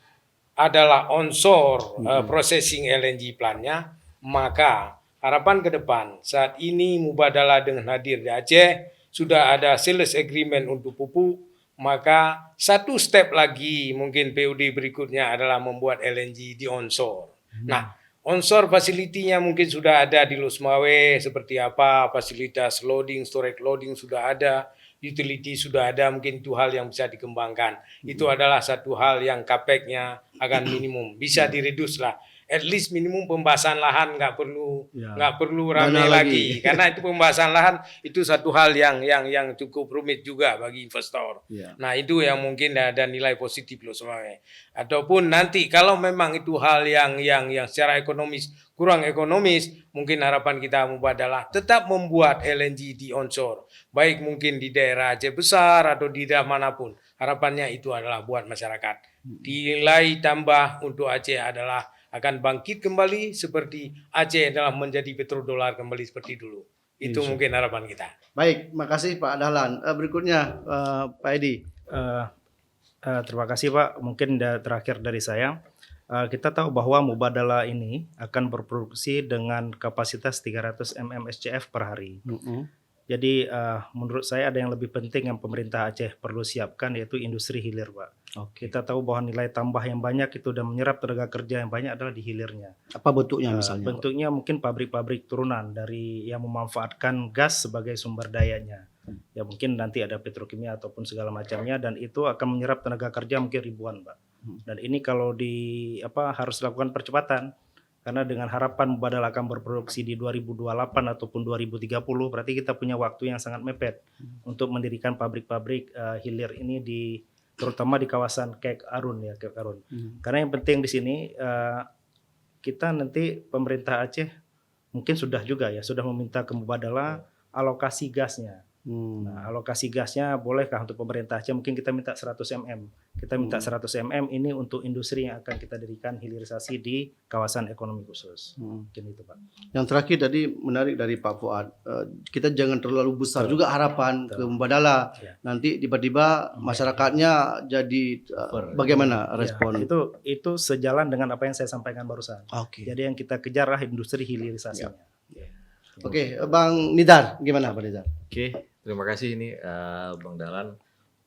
adalah onshore processing LNG plant-nya. Maka harapan ke depan saat ini mubadalah dengan hadir di Aceh, sudah ada sales agreement untuk pupuk. Maka satu step lagi mungkin PUD berikutnya adalah membuat LNG di onshore. Nah, onshore facility-nya mungkin sudah ada di Losmawe, seperti apa, fasilitas loading, storage loading sudah ada, utility sudah ada, mungkin itu hal yang bisa dikembangkan. Itu adalah satu hal yang capex-nya akan minimum, bisa diredus lah. At least minimum pembahasan lahan nggak perlu ramai lagi. Karena itu pembahasan lahan itu satu hal yang cukup rumit juga bagi investor. Nah, itu yang mungkin ada nilai positif loh semuanya. Ataupun nanti kalau memang itu hal yang secara ekonomis kurang ekonomis, mungkin harapan kita adalah tetap membuat LNG di onshore, baik mungkin di daerah Aceh besar atau di daerah manapun. Harapannya itu adalah buat masyarakat. Nilai tambah untuk Aceh adalah akan bangkit kembali seperti Aceh adalah menjadi petrodolar kembali seperti dulu. Itu mungkin harapan kita. Baik, makasih Pak Dahlan. Berikutnya Pak Edi. Terima kasih Pak. Mungkin terakhir dari saya. Kita tahu bahwa mubadalah ini akan berproduksi dengan kapasitas 300 mmSCF per hari. Jadi menurut saya ada yang lebih penting yang pemerintah Aceh perlu siapkan, yaitu industri hilir, Pak. Kita tahu bahwa nilai tambah yang banyak itu dan menyerap tenaga kerja yang banyak adalah di hilirnya. Apa bentuknya misalnya? Bentuknya mungkin pabrik-pabrik turunan dari yang memanfaatkan gas sebagai sumber dayanya. Ya mungkin nanti ada petrokimia ataupun segala macamnya, dan itu akan menyerap tenaga kerja mungkin ribuan, Pak. Dan ini kalau harus dilakukan percepatan. Karena dengan harapan mubadalah akan berproduksi di 2028 ataupun 2030, berarti kita punya waktu yang sangat mepet untuk mendirikan pabrik-pabrik hilir ini terutama di kawasan Kek Arun. Karena yang penting di sini kita nanti pemerintah Aceh mungkin sudah meminta ke mubadalah alokasi gasnya. Nah, alokasi gasnya bolehkah untuk pemerintah Aceh? Mungkin kita minta 100 mm. Kita minta 100 mm ini untuk industri yang akan kita dirikan hilirisasi di kawasan ekonomi khusus. Mungkin itu, Pak. Yang terakhir tadi menarik dari Pak Fuad. Kita jangan terlalu besar juga harapan ke mubadalah. Nanti tiba-tiba masyarakatnya jadi bagaimana respon? Itu sejalan dengan apa yang saya sampaikan barusan. Jadi yang kita kejar adalah industri hilirisasinya. Oke, Bang Nidar, gimana Pak Nidar? Oke, terima kasih ini Bang Dahlan,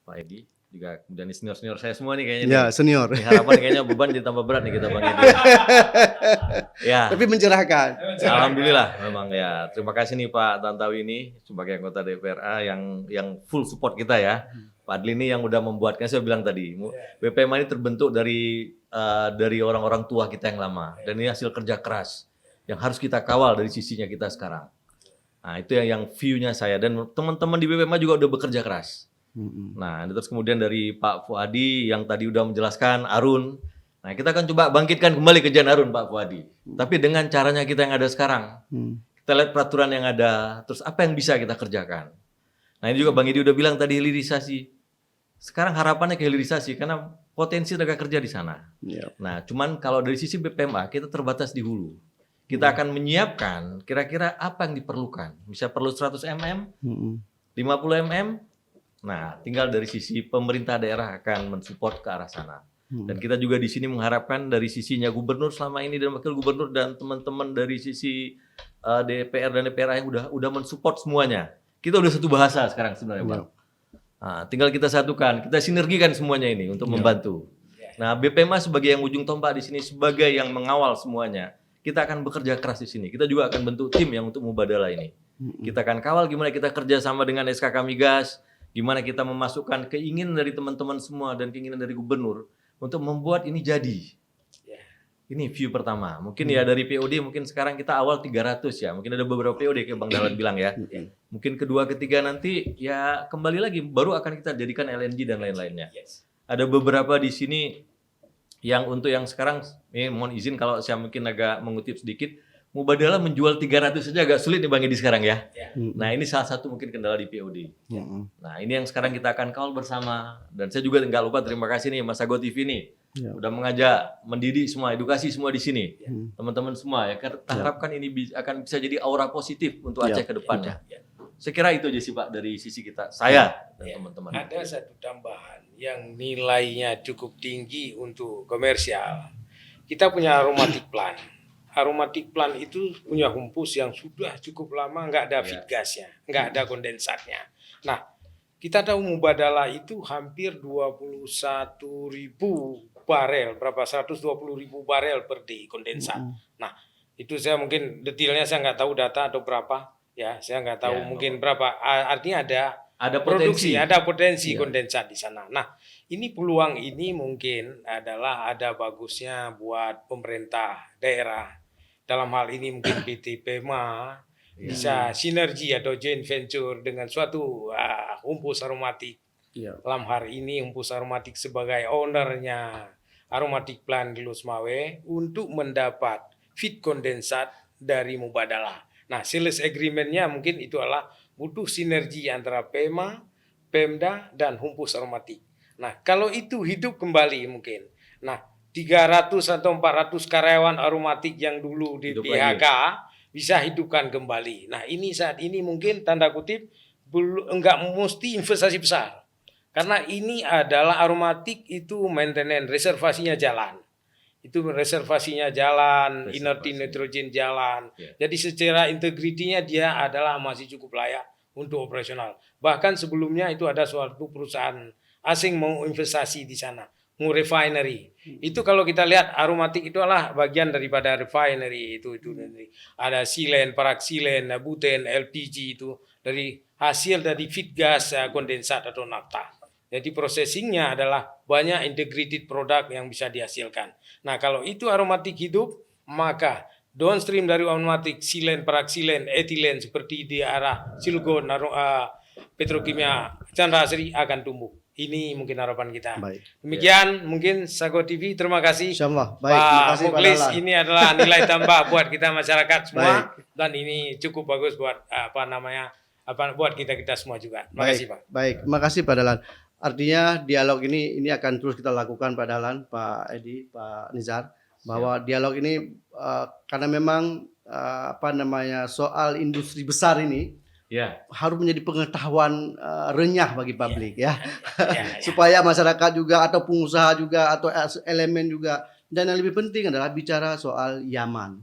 Pak Edi, juga kemudian senior-senior saya semua nih kayaknya. Ya, senior. Nih, harapan kayaknya beban jadi tambah berat nih kita Bang Edi. Ya. Tapi mencerahkan. Alhamdulillah memang ya. Terima kasih nih Pak Tantawi ini sebagai anggota DPRA yang full support kita ya. Pak Adli ini yang udah membuatkan, saya bilang tadi, BPMA ini terbentuk dari orang-orang tua kita yang lama, dan ini hasil kerja keras yang harus kita kawal dari sisinya kita sekarang. Nah, itu yang view-nya saya, dan teman-teman di BPMA juga udah bekerja keras. Nah, terus kemudian dari Pak Fuadi yang tadi udah menjelaskan Arun. Nah, kita akan coba bangkitkan kembali kerjaan Arun, Pak Fuadi. Tapi dengan caranya kita yang ada sekarang. Kita lihat peraturan yang ada, terus apa yang bisa kita kerjakan. Nah, ini juga Bang Edi udah bilang tadi hilirisasi. Sekarang harapannya ke hilirisasi karena potensi tenaga kerja di sana. Nah, cuman kalau dari sisi BPMA kita terbatas di hulu. Kita akan menyiapkan kira-kira apa yang diperlukan. Bisa perlu 100 mm, 50 mm. Nah, tinggal dari sisi pemerintah daerah akan mensupport ke arah sana. Dan kita juga di sini mengharapkan dari sisinya gubernur selama ini dan wakil gubernur dan teman-teman dari sisi DPR dan DPRA yang udah mensupport semuanya. Kita udah satu bahasa sekarang sebenarnya, Bang. Nah, tinggal kita satukan, kita sinergikan semuanya ini untuk membantu. Nah, BPMA sebagai yang ujung tombak di sini, sebagai yang mengawal semuanya, kita akan bekerja keras di sini. Kita juga akan bentuk tim yang untuk Mubadalah ini. Kita akan kawal gimana kita kerja sama dengan SKK Migas, gimana kita memasukkan keinginan dari teman-teman semua dan keinginan dari gubernur untuk membuat ini jadi. Ini view pertama. Mungkin ya dari POD mungkin sekarang kita awal 300 ya. Mungkin ada beberapa POD kayak Bang Dahlan bilang ya. Mungkin kedua, ketiga nanti ya kembali lagi baru akan kita jadikan LNG dan lain-lainnya. Ada beberapa di sini yang untuk yang sekarang, ini mohon izin kalau saya mungkin agak mengutip sedikit, Mubadalah menjual 300 saja agak sulit nih Bang Edi sekarang ya. Nah ini salah satu mungkin kendala di POD. Nah ini yang sekarang kita akan kawal bersama. Dan saya juga nggak lupa terima kasih nih Mas Sago TV nih. Udah mengajak, mendidik semua, edukasi semua di sini. Teman-teman semua ya. Kita harapkan ini akan bisa jadi aura positif untuk Aceh ke depannya. Saya kira itu aja sih Pak dari sisi kita. Saya dan teman-teman. Ada satu tambahan yang nilainya cukup tinggi untuk komersial. Kita punya aromatic plant. Aromatic plant itu punya humpus yang sudah cukup lama nggak ada feed gasnya, nggak ada kondensatnya. Nah, kita tahu Mubadalah itu hampir 21.000 barel, berapa 120.000 barel per day kondensat. Nah, itu saya mungkin detailnya saya nggak tahu data atau berapa, ya saya nggak tahu mungkin berapa. Artinya ada produksi, ada potensi kondensat di sana. Nah, ini peluang ini mungkin adalah ada bagusnya buat pemerintah daerah. Dalam hal ini mungkin PT PEMA bisa sinergi atau joint venture dengan suatu humpus aromatik. Dalam hari ini humpus aromatik sebagai ownernya aromatic plant di Losmawe untuk mendapat feed kondensat dari Mubadalah. Nah, sales agreement-nya mungkin itu adalah butuh sinergi antara PEMA, Pemda, dan humpus aromatik. Nah, kalau itu hidup kembali mungkin. Nah, 300 atau 400 karyawan aromatik yang dulu di PHK bisa hidupkan kembali. Nah, ini saat ini mungkin tanda kutip enggak mesti investasi besar. Karena ini adalah aromatik itu maintenance, reservasinya jalan. Itu reservasinya jalan, inerti nitrogen jalan. Jadi secara integritinya dia adalah masih cukup layak untuk operasional. Bahkan sebelumnya itu ada suatu perusahaan asing mau investasi di sana. Mau refinery. Itu kalau kita lihat aromatik itu adalah bagian daripada refinery itu ada silen, paraksilen, buten, LPG itu dari hasil dari feed gas kondensat atau nafta. Jadi processingnya adalah banyak integrated product yang bisa dihasilkan. Nah, kalau itu aromatik hidup, maka downstream dari aromatik silen, paraksilen, etilen seperti di arah Silgon, petrokimia Chandra Asri akan tumbuh. Ini mungkin harapan kita. Demikian mungkin Sago TV, terima kasih. Insyaallah. Baik, Pak Muklis, ini adalah nilai tambah buat kita masyarakat semua. Dan ini cukup bagus buat buat kita semua juga. Terima kasih Pak. Baik, terima kasih Pak Dahlan. Artinya dialog ini akan terus kita lakukan Pak Dahlan, Pak Edi, Pak Nizar, bahwa dialog ini karena memang soal industri besar ini harus menjadi pengetahuan renyah bagi publik supaya masyarakat juga atau pengusaha juga atau elemen juga, dan yang lebih penting adalah bicara soal nyaman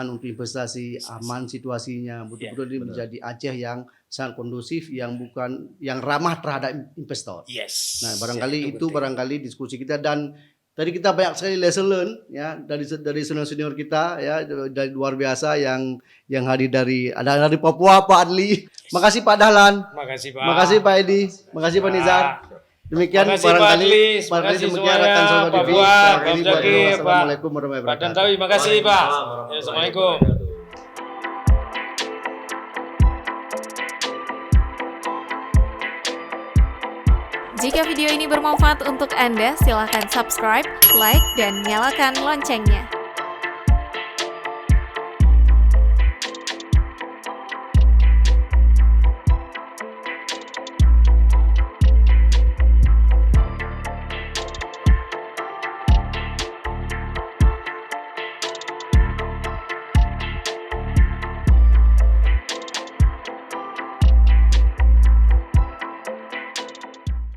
untuk investasi, aman situasinya, betul-betul ini menjadi Aceh yang sangat kondusif, yang ramah terhadap investor. Nah, barangkali itu barangkali diskusi kita, dan tadi kita banyak sekali lesson learn ya dari senior kita ya, dari luar biasa yang hadir dari Papua, Pak Adli. Makasih Pak Dahlan. Makasih Pak. Makasih Pak Edi. Makasih Pak Nizar. Demikian barangkali demikian akan Sago TV. Assalamualaikum warahmatullahi wabarakatuh. Pak Tantawi, makasih Pak. Assalamualaikum. Jika video ini bermanfaat untuk Anda, silakan subscribe, like, dan nyalakan loncengnya.